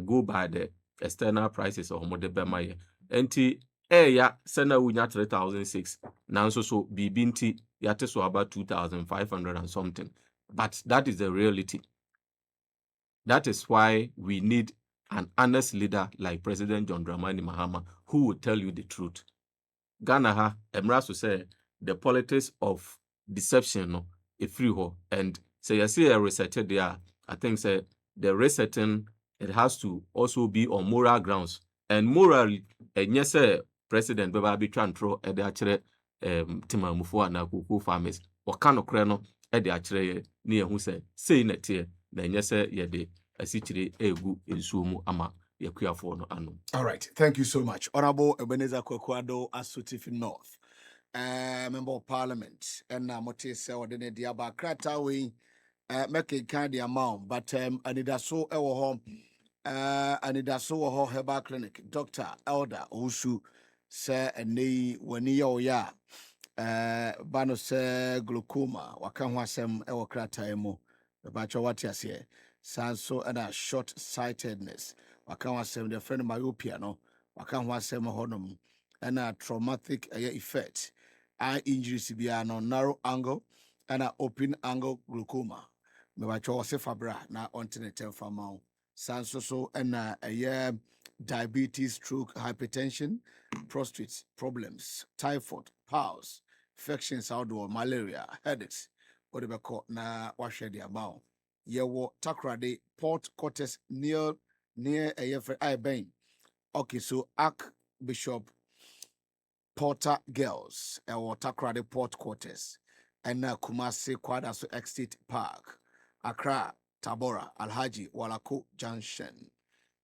go by the external prices of omode bemaye. Enti ya sena wunya 3006 nanso so bibinti yate so about 2500 and something, but that is the reality. That is why we need an honest leader like President John Dramani Mahama who will tell you the truth. Ghana ha emraso say the politics of deception no e free ho, and say you see a research there. I think say the resetting, it has to also be on moral grounds, and morally yes say President beba bi twantro e de akere timamufo na cocoa farmers wakano kre no e de akere ne ehu say na tie na yes ye de asichire egu ensuomu ama yakuafo no ano. All right, thank you so much. Honorable EBENEZER KWAKU ADDO, Asutifi North, Member of Parliament, and Mote se odene diaba krata we make kind the amount, but anida so ewo home, anida so ho herbal clinic, Dr. Elder Osu se ene wani ya bano se glaucoma waka ho asem ewo krata emo bacho wati ase sanso and a short sightedness waka ho asem the friend myopia no waka ho asem honum and a traumatic effect, eye injuries bia no narrow angle and a open angle glaucoma me bacho se fabra na ontinete famao sanso so and a diabetes, stroke, hypertension, prostate problems, typhoid, piles, infections outdoor, malaria, headaches, whatever called na washe the amount. Yewo Takrade, Port Cortes near a I Bain. Okay, so Archbishop Porter Girls, or Takrade Port Cortes, and Kumasi Kwadaso Estate Park, Accra, Tabora, Alhaji, Walako Junction.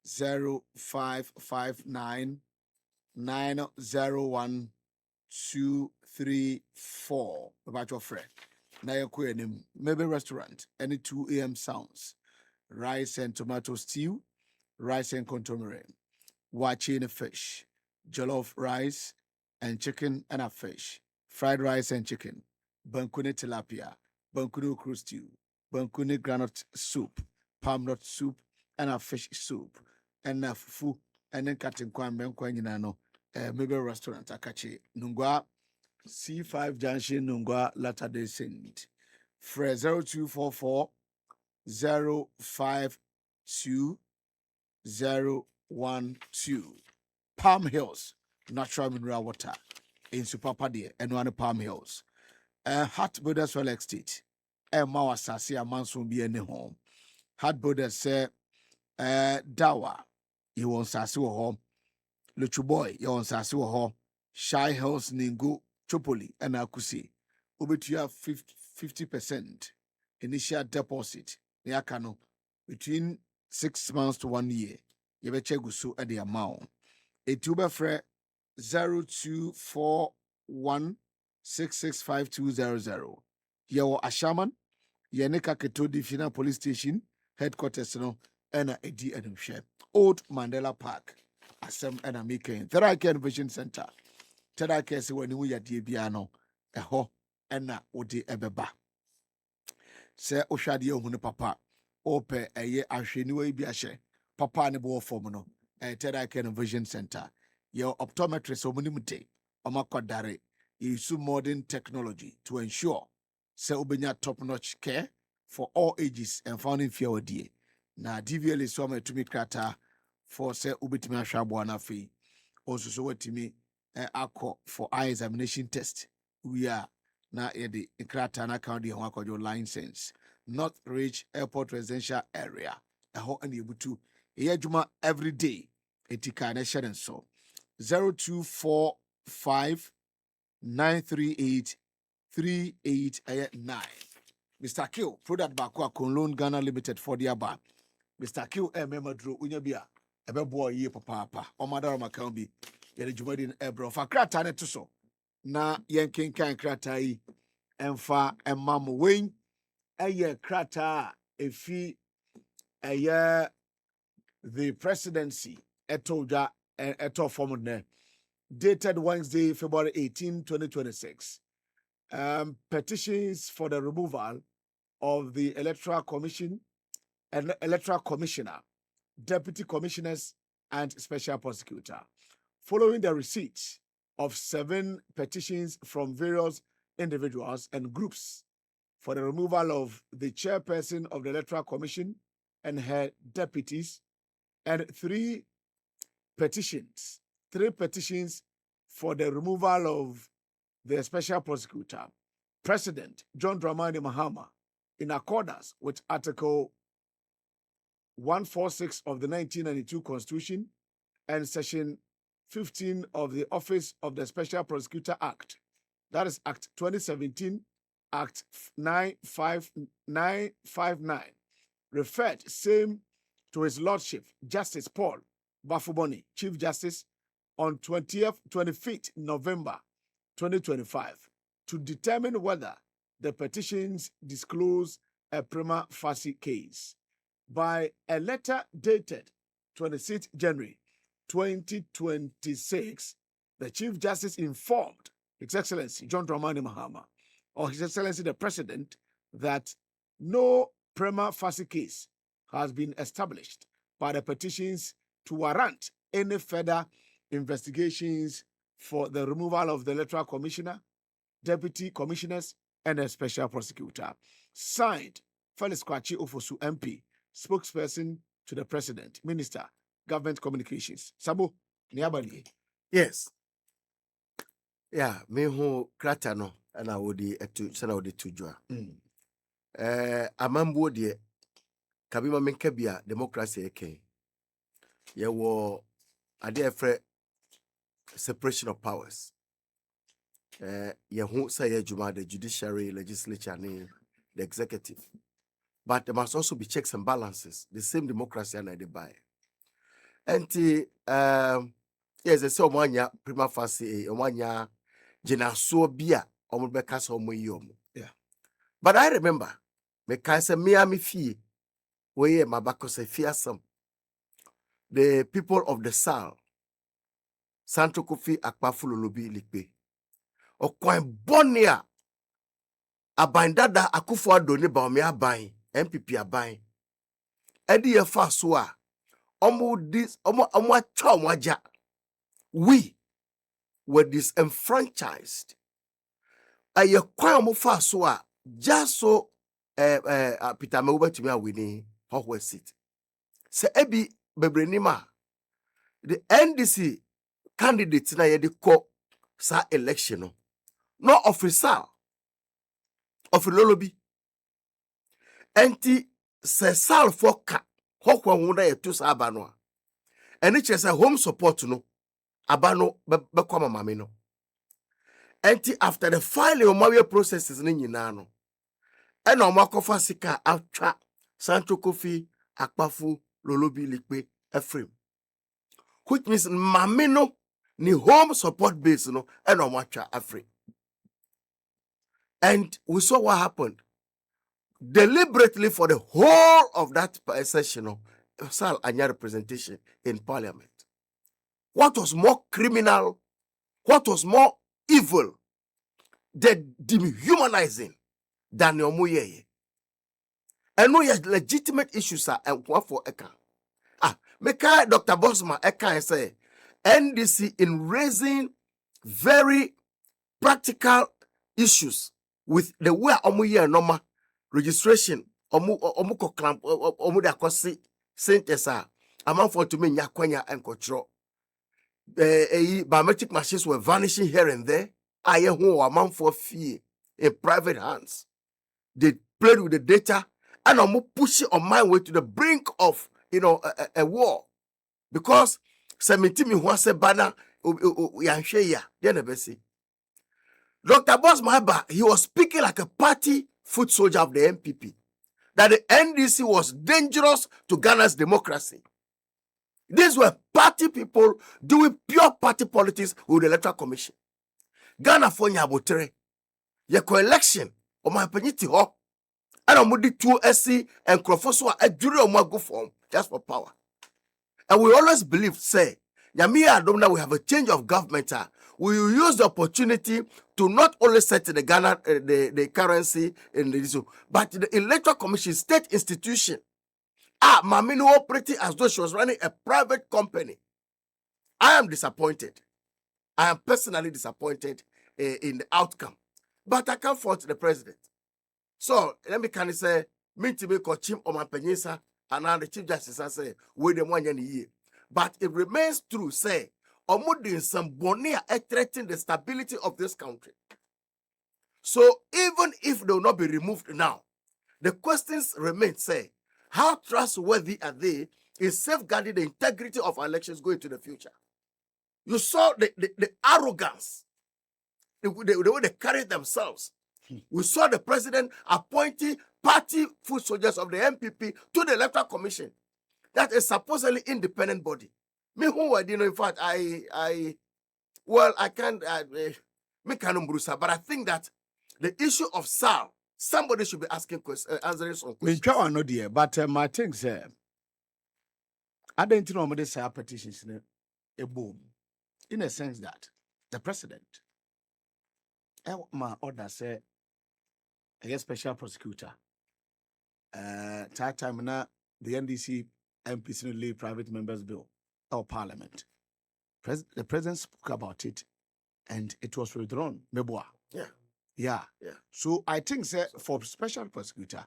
0559 901 234 about your friend. Now you're maybe restaurant, any 2 a.m. sounds. Rice and tomato stew, rice and contomere, watching a fish, jollof rice and chicken and a fish, fried rice and chicken, bankune tilapia, bankune okra stew, bankune granite soup, palm nut soup, and a fish soup, and a fufu, and then cutting kwan no maybe restaurant akachi Nungwa C5 Junction Nungwa Latter-day Saint. Fre 0244 052 012. Palm Hills natural mineral water in Supapade and one Palm Hills. Hot Builders Well Estate. Mawa Sasi Amanso be any home. Hot Builders say Dawa. You want Sasi home. Luchu Boy, you want Sasi home. Shy Hills Ningu Chopoli and Akusi. Ubetua 50% initial deposit. Yakano between 6 months to 1 year. You better gusu at the amount. A tuber fre 0241 665200. Yawo Ashaman, Yaneka Ketodi Fina Police Station, headquarters no, and a D and share. Old Mandela Park, Assam and a Mikan. Therake Vision Center. Therake se when you are Diabiano, a ho, and na Odi Ebeba. Se Oshadi Ohune Papa, Ope a ye Asheniwe Biashe, Papa and Bo Formono, a Therake Vision Center. Your optometrist omunimute omakwadare use modern technology to ensure say ubenya top-notch care for all ages and found in fear die. Na DVL is some to me krata for say ubetimi ahwabo na fi. Also so wetimi akọ for eye examination test. We are na the krata na account the your license. North Ridge Airport Residential Area. Ɛhɔ ɛna ebutu. Ɛyɛ adwuma every day. Etika na hyɛ nso. 0245 938 3889. Mr. Q, product baako a Conlone Ghana Limited for the aba. Mr. Q, memadro unya bia. Ebe boy ye papa. Omada account bi. Yele jumadi ebro. Fa krata ne to so. Na yenkenkan krata yi. Emfa emamu wen. Eye krata efi eye the presidency eto form ne. Dated Wednesday, February 18, 2026. Petitions for the removal of the Electoral Commission and Electoral Commissioner, Deputy Commissioners, and Special Prosecutor. Following the receipt of 7 petitions from various individuals and groups for the removal of the chairperson of the Electoral Commission and her deputies, and 3 petitions for the removal of the Special Prosecutor, President John Dramani Mahama, in accordance with Article 146 of the 1992 Constitution and Section 15 of the Office of the Special Prosecutor Act, that is Act 2017, Act 959, referred same to His Lordship, Justice Paul Bafuboni, Chief Justice, on 25th November 2025, to determine whether the petitions disclose a prima facie case. By a letter dated 26th January 2026, the Chief Justice informed His Excellency John Dramani Mahama, or His Excellency the President, that no prima facie case has been established by the petitions to warrant any further investigations for the removal of the Electoral Commissioner, Deputy Commissioners, and a Special Prosecutor. Signed, Felix Kwaku Ofosu MP, spokesperson to the President, Minister, Government Communications. Sabo, Niabali. Yes. Yeah, me who krata no and I would to joa. Amambo de Kabima Menkebia, democracy eke. Ye wo ade fre separation of powers. Ye who say ye juma the judiciary, legislature, and the executive. But there must also be checks and balances. The same democracy and they buy. And yes, they say omanya prima facie, omanya jenaso bia omubekasa omoyom. Yeah. But I remember me kaise Miami fee where mabako se fearsome. The people of the Sal, Santo Kofi Akpafulo Lobi Likpe. Okwan bonia abandada akufo Addo ne ba me aban MPP aban. Edi ye fa so a omo atwa omo aja. We were disenfranchised. Aye kwan omo fa so a just so Peter Mewuba to me awini how seat. Se ebi bebrenima the NDC candidates na ye de ko sa election no officer of Lolobi. Enti se sal foka hokwa hunda ye to sa abano. Eni che se home support no abano bekwama mame no. Enti after the filing of mawe processes ni nyina no. Ena omakofa sika atwa Santo Kofi Akpafu Lolobi Likpe Ephraim. Which means mame no ni home support base no ena omatwa Ephraim. And we saw what happened. Deliberately for the whole of that session, Sal Anya representation in parliament. What was more criminal? What was more evil? The dehumanizing than Yomuye. And no legitimate issues are and what for Eka. Meka Dr. Bosma Eka say NDC in raising very practical issues with the way omu year normal registration omu ko clamp omu da kwasi centers a amount for to me nyakwanya and control biometric machines were vanishing here and there. I who amount for fee in private hands. They played with the data and I'm pushing on my way to the brink of a war. Because 17 was a banner Dr. Boss Mahaba, he was speaking like a party foot soldier of the MPP. That the NDC was dangerous to Ghana's democracy. These were party people doing pure party politics with the Electoral Commission. Ghana for Nyabotere. Yeko election. Oma peniti ho. And omudi 2SC and Krofoswa a jury o go form just for power. And we always believe, say, Yamiya Adomna, we have a change of government. We will use the opportunity to not only set the Ghana the currency in the issue, but the Electoral Commission, state institution. Mamino operating as though she was running a private company. I am disappointed. I am personally disappointed in the outcome. But I can't fault the president. So, let me kind of say, me to make a chim on my penisa, and now the Chief Justice has said, wait a 1 year. But it remains true, say, Omudin some bonia threatening the stability of this country. So, even if they will not be removed now, the questions remain, say, how trustworthy are they in safeguarding the integrity of our elections going to the future? You saw the arrogance, the way they carried themselves. We saw the president appointing party foot soldiers of the MPP to the Electoral Commission. That is supposedly independent body. Me who I didn't know, in fact, I can't make an umbrusa, but I think that the issue of SAL, somebody should be asking answering some questions. We no dear, but my things I don't know what say petitions a boom. In a sense that the president my order say a special prosecutor time now the NDC MPs no leave private members bill or parliament. The president spoke about it and it was withdrawn. Meboa. Yeah. So I think for special prosecutor,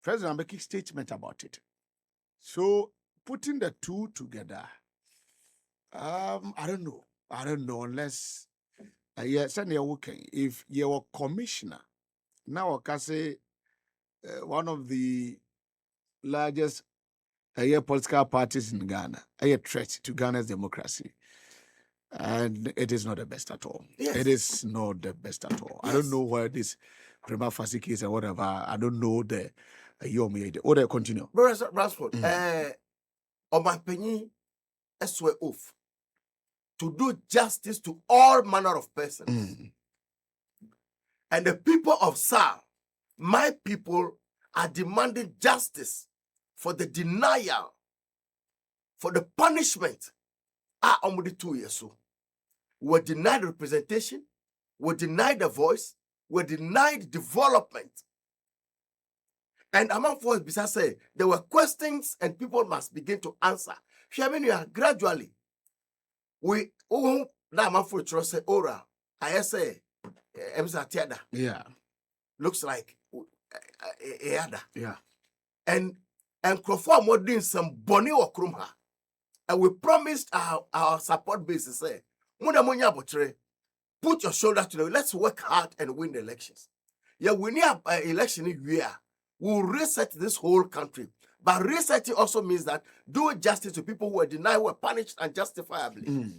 President making statement about it. So putting the two together, I don't know unless if you're a commissioner now, I can say one of the largest political parties in Ghana, a threat to Ghana's democracy. And it is not the best at all. Yes. It is not the best at all. Yes. I don't know where this prima facie case or whatever. I don't know the order continue. Brother Ransford, on my penny, I swear oath to do justice to all manner of persons. And the people of SAL, my people, are demanding justice for the denial, for the punishment. Almost 2 years so. We're denied representation, we're denied the voice, we're denied development. And among us, besides say, there were questions and people must begin to answer. Gradually, we now for trust say ora. I say Yeah. looks like Eada. Yeah. And Crawford more doing some bonny or krumha. And we promised our support base to say, put your shoulder to the let's work hard and win the elections. Yeah, we need an election year. We'll reset this whole country. But resetting also means that do justice to people who were denied, were punished unjustifiably.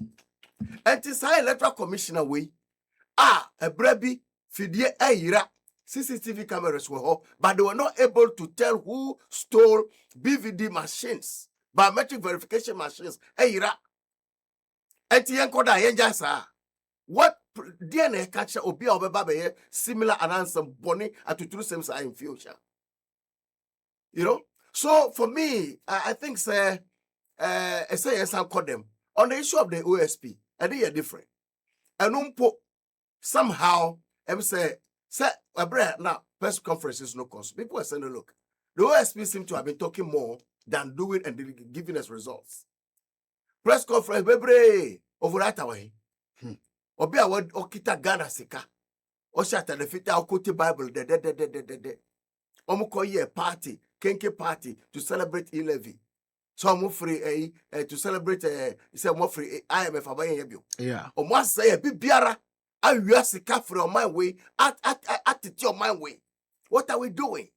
And this high electoral commissioner way, a brebi, fidye ira, CCTV cameras were up, but they were not able to tell who stole BVD machines, biometric verification machines. Ira, what DNA catcher or be over similar and answer bonnie at to true same in future. You know? So for me, I think say yes, I'll call them on the issue of the OSP. I think you're different. And somehow I'm say now press conference is no cost. People are saying, look, the OSP seem to have been talking more than doing and giving us results. Press conference, baby, over that way. Obi a okita Ghana sika. Oshata the fita okoti Bible de. Omuko ye party, kenke party to celebrate E-Levy. So I'm free to celebrate say mo free IMF abaye yebio. Yeah. Omo say bi biara awia sika from my way at your my way. What are we doing?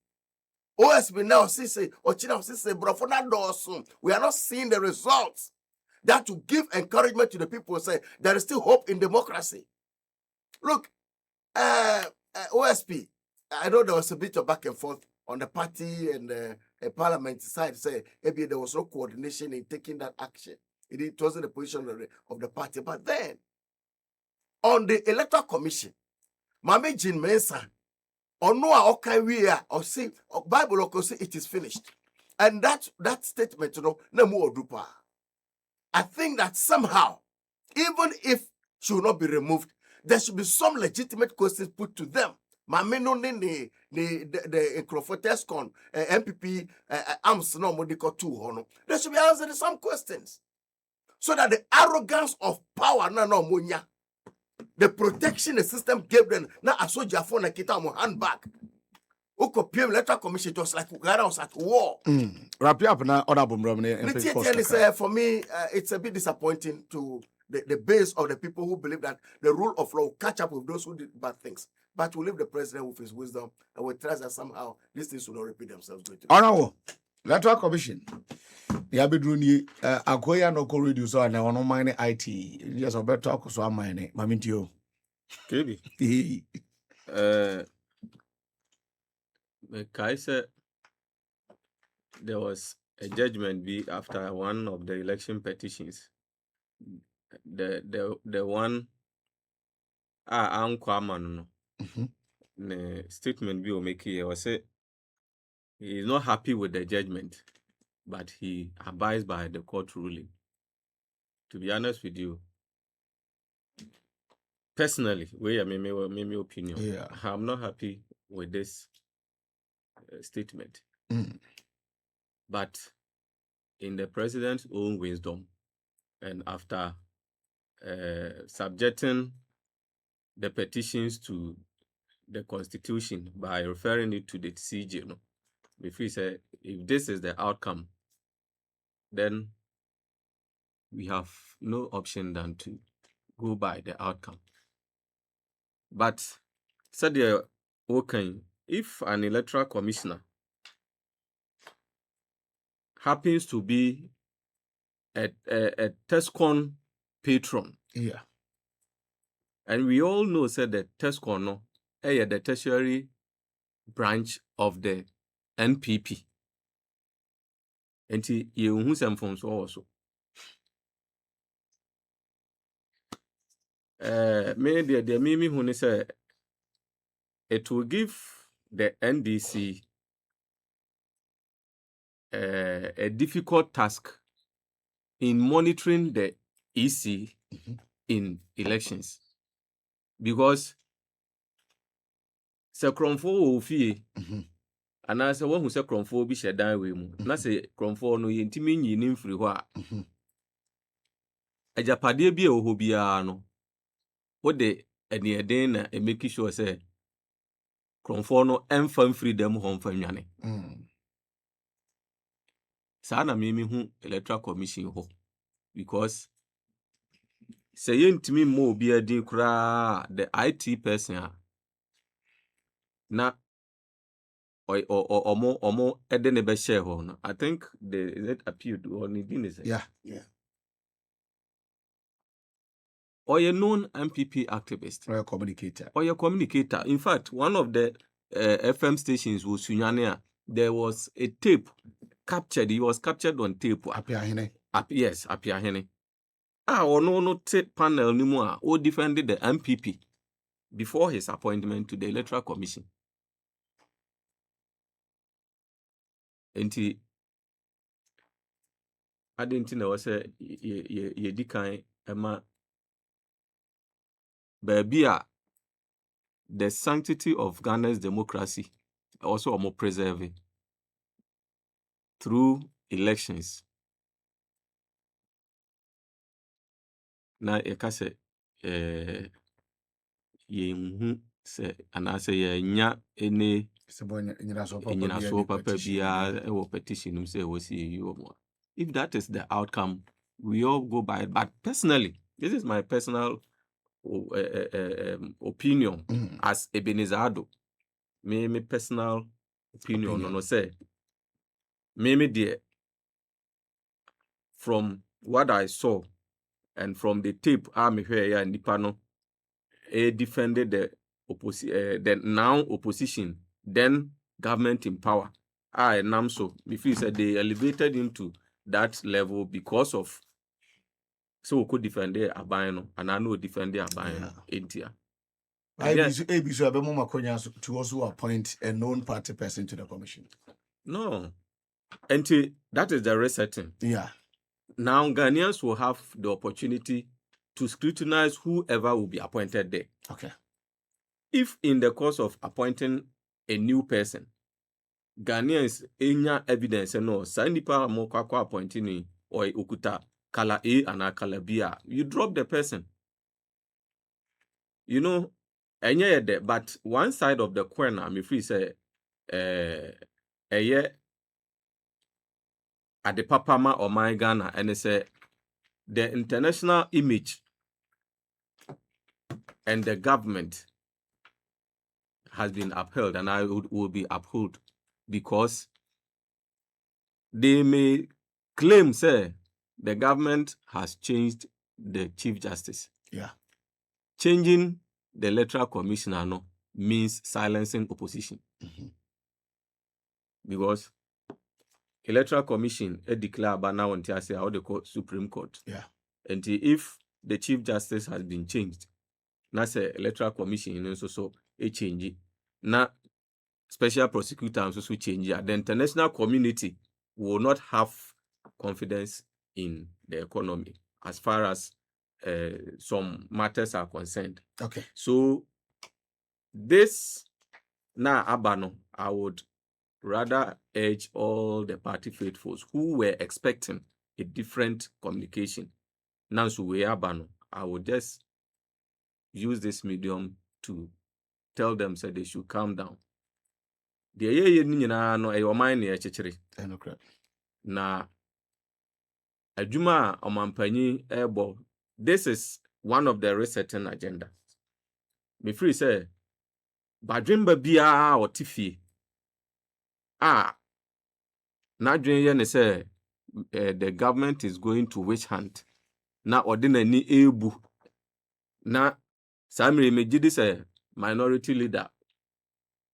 OSB now say Ochina say bro for that door soon. We are not seeing the results. That to give encouragement to the people say there is still hope in democracy. Look, OSP, I know there was a bit of back and forth on the party and parliament side. Say maybe there was no coordination in taking that action. It wasn't the position of the party. But then, on the electoral commission, Mame Jean Mensa, or no, okay, we are, or say, Bible, or say it is finished. And that statement, no more dupa. I think that somehow, even if she will not be removed, there should be some legitimate questions put to them. Mame no the Crawford MPP arms no modiko two hono. There should be answered some questions, so that the arrogance of power no munya, the protection the system gave them na asoja for na kita mo handbag. Uko PM electoral commission, it was like Ghana was at war. Wrap you up now, honorable For me, it's a bit disappointing to the base of the people who believe that the rule of law will catch up with those who did bad things. But we leave the president with his wisdom and we trust that somehow these things will not repeat themselves. Honorable electoral commission. Ya bedruni akoya no ko reduce on no mine IT. Just a better talk so mine. Mamintio. Kebi. Kai said there was a judgment be after one of the election petitions. The one no. The statement be make here was say he is not happy with the judgment, but he abides by the court ruling. To be honest with you, personally, where my opinion, yeah. I'm not happy with this statement. But in the president's own wisdom, and after subjecting the petitions to the Constitution by referring it to the CJ, if we say if this is the outcome, then we have no option than to go by the outcome. But said okay, if an electoral commissioner happens to be a TESCON patron, yeah, and we all know said that TESCON the tertiary branch of the NPP, and you who some from so also. Maybe the Mimi who say it will give the NDC a difficult task in monitoring the EC in elections, because se kromfo ofie and as one who say kromfo bi shedan we mu na se kromfo no yentimi nyini mfiri ho a ajapade bi e ho bia no wo de eni eden na e make sure say kromfo no emfa mfiri dem ho mfa nwane sa na me hu electoral commission ho, because say yentimi mo obi adin kura the IT person na omo edene be share ho no. I think the appealed or is it? yeah. Or a known MPP activist, Or a communicator. or a communicator. In fact, one of the FM stations was Sunyania. There was a tape captured. He was captured on tape. Yes, Apiahene. Or no tape panel anymore. Who defended the MPP before his appointment to the Electoral Commission. And I didn't know say ye dikai ema babia the sanctity of Ghana's democracy also more preserving through elections. Na ekase yɛnhu sɛ anaasɛ yɛnya any so papa biara ɛwɔ petition nim sɛ ɛwɔ sɛ yɛyi wɔn a. If that is the outcome, we all go by it. But personally, this is my personal opinion as EBENEZER KWAKU. Me personal opinion. No say me dear, from what I saw and from the tape me here and Nipano defended the now opposition, then government in power. Namso, me feel said they elevated him to that level because of so we could defend the Abano and I know defend the Abano India. ABC to also appoint a known party person to the commission. No. And that is the resetting. Yeah. Now Ghanaians will have the opportunity to scrutinize whoever will be appointed there. Okay. If in the course of appointing a new person, Ghanaians any evidence no sign nipa mo kwakwa appointing or okuta kala A and kala B, you drop the person. You know, but one side of the coin, I'm free say at the papama or my Ghana, and they say the international image and the government has been upheld, and I will be upheld because they may claim, say, the government has changed the Chief Justice. Yeah. Changing the electoral commissioner no means silencing opposition. Because electoral commission declare about now until I say how they call Supreme Court. Yeah. And if the Chief Justice has been changed, now say electoral commission and so a change. Now special prosecutor also change. The international community will not have confidence in the economy as far as some matters are concerned. Okay. So this now Abano, I would rather urge all the party faithfuls who were expecting a different communication. Now, so we Abano, I would just use this medium to tell them say they should calm down. The ye no e mind e chechiri. Na adwuma omampanyi ebo. This is one of the resetting agenda. Me free say badwemba bia otifie. Na dwen ye say the government is going to witch hunt. Na ordinary ebu. Na Samiri Mejidi say minority leader.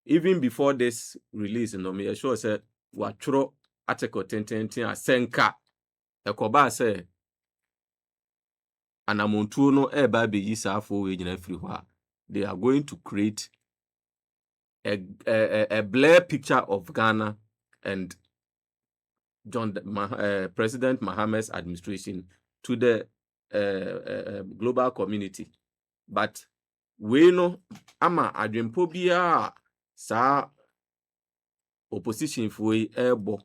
Even before this release, me sure say watro article 10 asenka ekoba say anamontu no eba be yisafo we nyina free ho. They are going to create a blur picture of Ghana and President Mohammed's administration to the global community. But we know ama adwempo bia sa opposition for able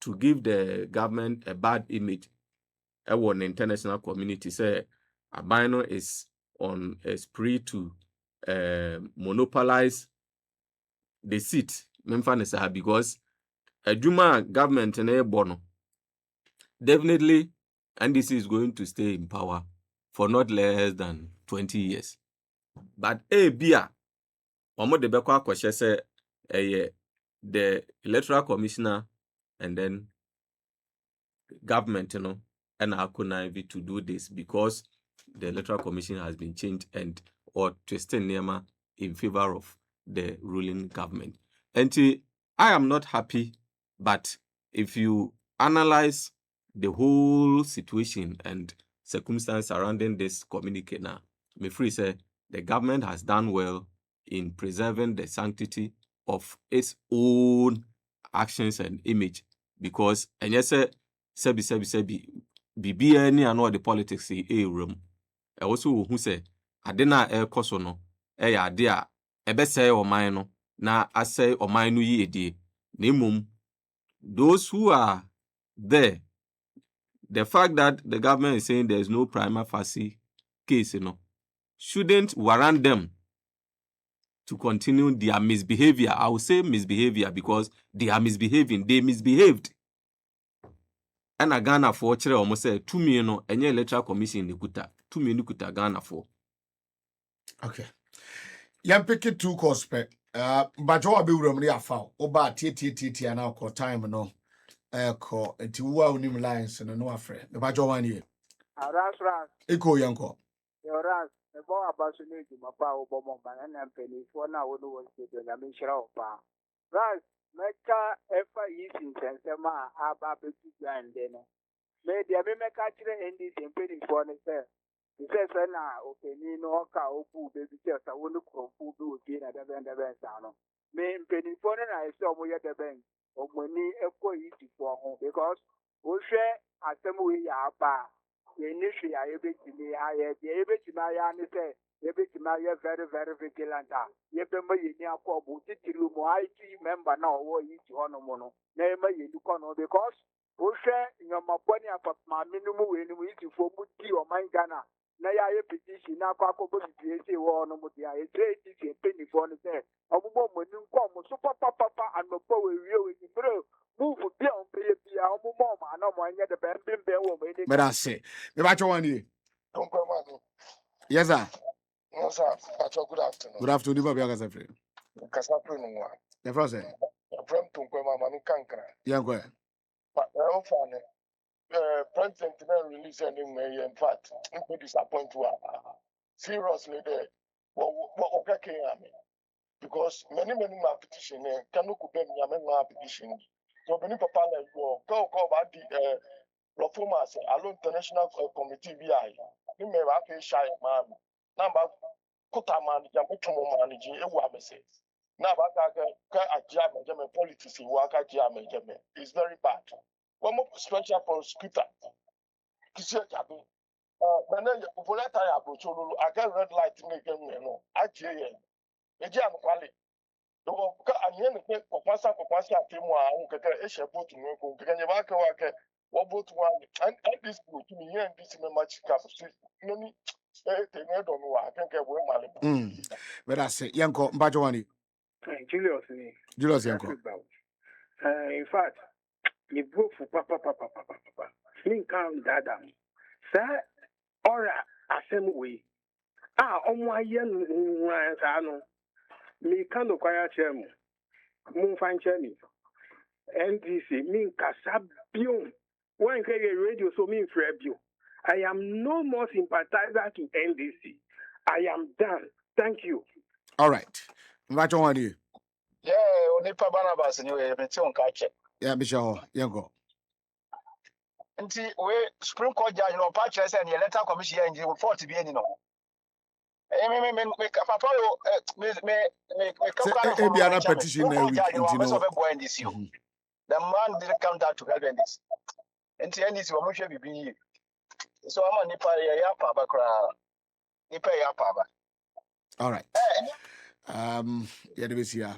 to give the government a bad image. The international community say Abano is on a spree to monopolize the seat. Because a Juma government in Bono definitely NDC is going to stay in power for not less than 20 years. But Bia Omo de Bekwa Kwashe say the electoral commissioner and then government, and Akunavi to do this because the electoral commission has been changed and or twisted Nema in favor of the ruling government. And I am not happy, but if you analyze the whole situation and circumstance surrounding this communique now, me free say the government has done well in preserving the sanctity of its own actions and image because and yes sebi bibia ni ano the politics room also who say adena koso no ya ade a ebesey oman no na asey oman no yiedie na emom those who are there, the fact that the government is saying there is no prima facie case shouldn't warrant them to continue their misbehavior. I will say misbehavior because they are misbehaving. They misbehaved. And a Ghana for chere almost say 2 million any electoral commission in the kuta 2 million kuta Ghana for. Okay. Yam pick it 2 course pe. But what be room near foul. Oba TTT and now call time no. Call until we are on lines and no afraid. The badge 1 year. Ras. Echo yanko. Your ras. The boy about to need my power bomb and penny for now. No one said that I'm sure of power. Ras, Mecca, ever eating Sensema, Abba, and then. Maybe I may make actually end this in penny for the sale. He says, okay, no, Opu, baby, just I want to go food again at the band of Sano. May penny for I saw we at the bank of money equal easy for home because we share at some way our bar. Initially, I able to me, I have the able to my answer, able to my very, very vigilant. You remember you near for Butilu, I member now, or each on a mono. Name you corner because we share in your Maponi of my minimum when we eat for Muti or my Ghana. Now, I have petition now, Quaco, say, or no, I trade this penny for the day. A woman when you come, super papa, and the power you will move beyond baby, our mom, and no one yet the band bear woman. But I say, the badge 1 year. Don't go, man. Yes, sir. No, sir. Good afternoon. Good afternoon, Baby Agasa. Kasapun, The first say, from Tunquema, Manu Kankara. Yanko. But I'm fine. President release any may, in fact, we disappoint you. Seriously, there. What okay, because many my petition cannot compare me, my petition. So, many papa like go about the performance, alone international committee BI. You may have a shy man. Number Kotaman, Yamutumo managing a wabese. Now, I jam and politics in Waka jam and jam. It's very bad. One more special prosecutor. Kisha Jabi. When I approach, I get red light to make them know. I hear you. A jam quality. The work and yen for Passa Timwa, who can get a boat to Moko, can you back a what boat one and this book to me and this much capacity. Many I don't know. I think I will manage. But I say, Yanko, badge 1 year. Julius, Yanko. in fact, you broke for papa. Sling count dada. Sir, ora assembly. My young Rano. Me can acquire chairman. Moon fine chairman. NDC mean Casabium. One radio so mean Frebio. I am no more sympathizer to NDC. I am done. Thank you. All right. Badge 1 year. Yeah, only Barnabas anyway, on catch it. Yeah, Michelle, Yanko. Until we Supreme Court judge, patches and the electoral commission and you for to be any no. Papa, Maybe another petition there the man didn't come down to help in this. And the end is what should be. So I'm on Nipa Yapa Bakra Nipa Yapa. All right. Yeah, there is here.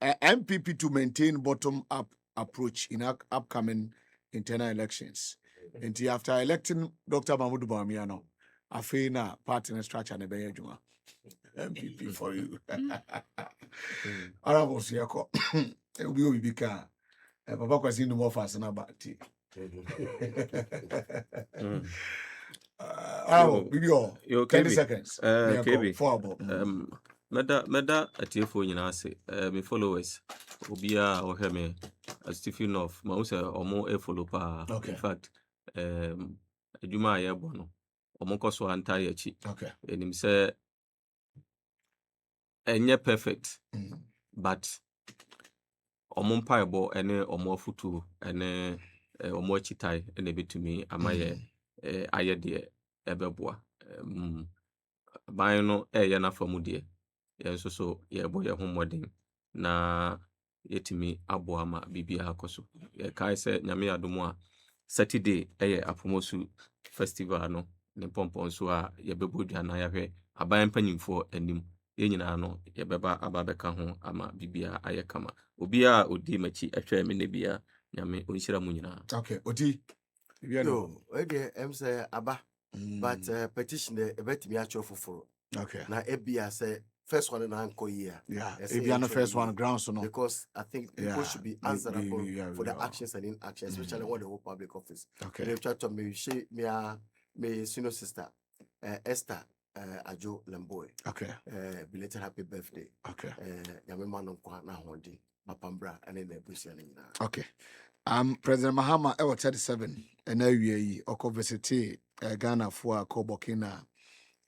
MPP to maintain bottom-up approach in upcoming internal elections. And after electing Dr. Mahmoud Bawumia, I feel now party structure and be Juma. MPP for you. Arabo Siako. It will be big car. Papa was in the more fast than about tea. Video. 30 seconds. KB. Meda atiefo nyina ase me followers obia o me Asutifi North ma wo se omo e follow pa in fact adwuma aye bo no omo koso anta ye chi enim se enye perfect but omo mpaebo ene omo afutu ene omo achitai ene betumi amaye aye de ebeboa ban no ye na famu de yenso so ye boye ho modern na yetimi abo ama bibia akoso ye kai se nyame adomo a Saturday apomosu festival no ne pompon so a ye bebodwa na ya hwe aban panyimfo anim ye nyina no ye beba ababeka ho ama bibia ayekama obia odi machi ahwe me ne bia nyame onhyira mu nyina. Okay, odi bibia no say aba but petition the betimi acho foforo Okay. Now Ebia say first one in Anko year. Yeah. Yes, If you are the actually, first one, grounds or no. because I think people Yeah, should be we- answerable we for the are. actions and inactions, especially when the whole public office. Okay. They try to me senior sister Esther Ajo LEMBOE. Okay. Belated happy birthday. Okay. Yamema no kwa na hondi mapambra ane na ebusia ni na. Okay. President Mahama ewo 37 and now we oko visit Ghana for ko Burkina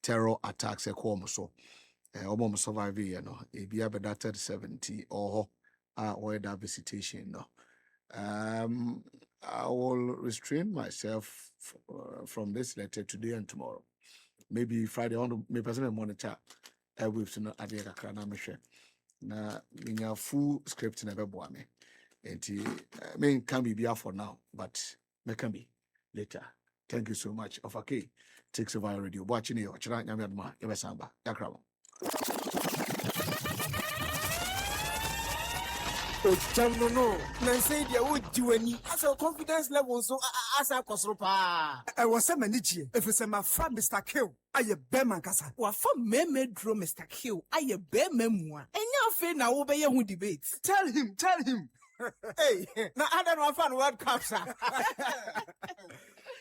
terror attacks e ko mo so. Omo survive you know. E bia be that 37 or where that visitation no. I will restrain myself from this letter today and tomorrow. Maybe Friday on me person monitor with to know ade kakra na me hwe. Na minya full script na be boa me. Enti me can be for now, but me can be later. Thank you so much. Ofake takes over radio. Watching you. Chira nyame adma. Ebesamba. Yakra. No. Nancy, dia wo diwani. As your confidence level so as a kosropa. I was a manager. If it's my friend Mr. Kill, I a bearman kasa. Wa from me draw Mr. Kill. I a bear memoir. And your friend now obey who debates. Tell him. Hey, now I don't know if World Cup, sir.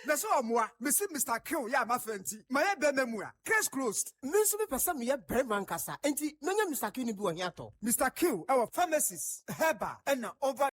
That's all moi. Mr. Kill, yeah, my friend. My bear memoir. Case closed. Miss me person me a bearman kasa. And Mr. Kill ni buanyato. Mr. Kill, our pharmacist, Heba, and over.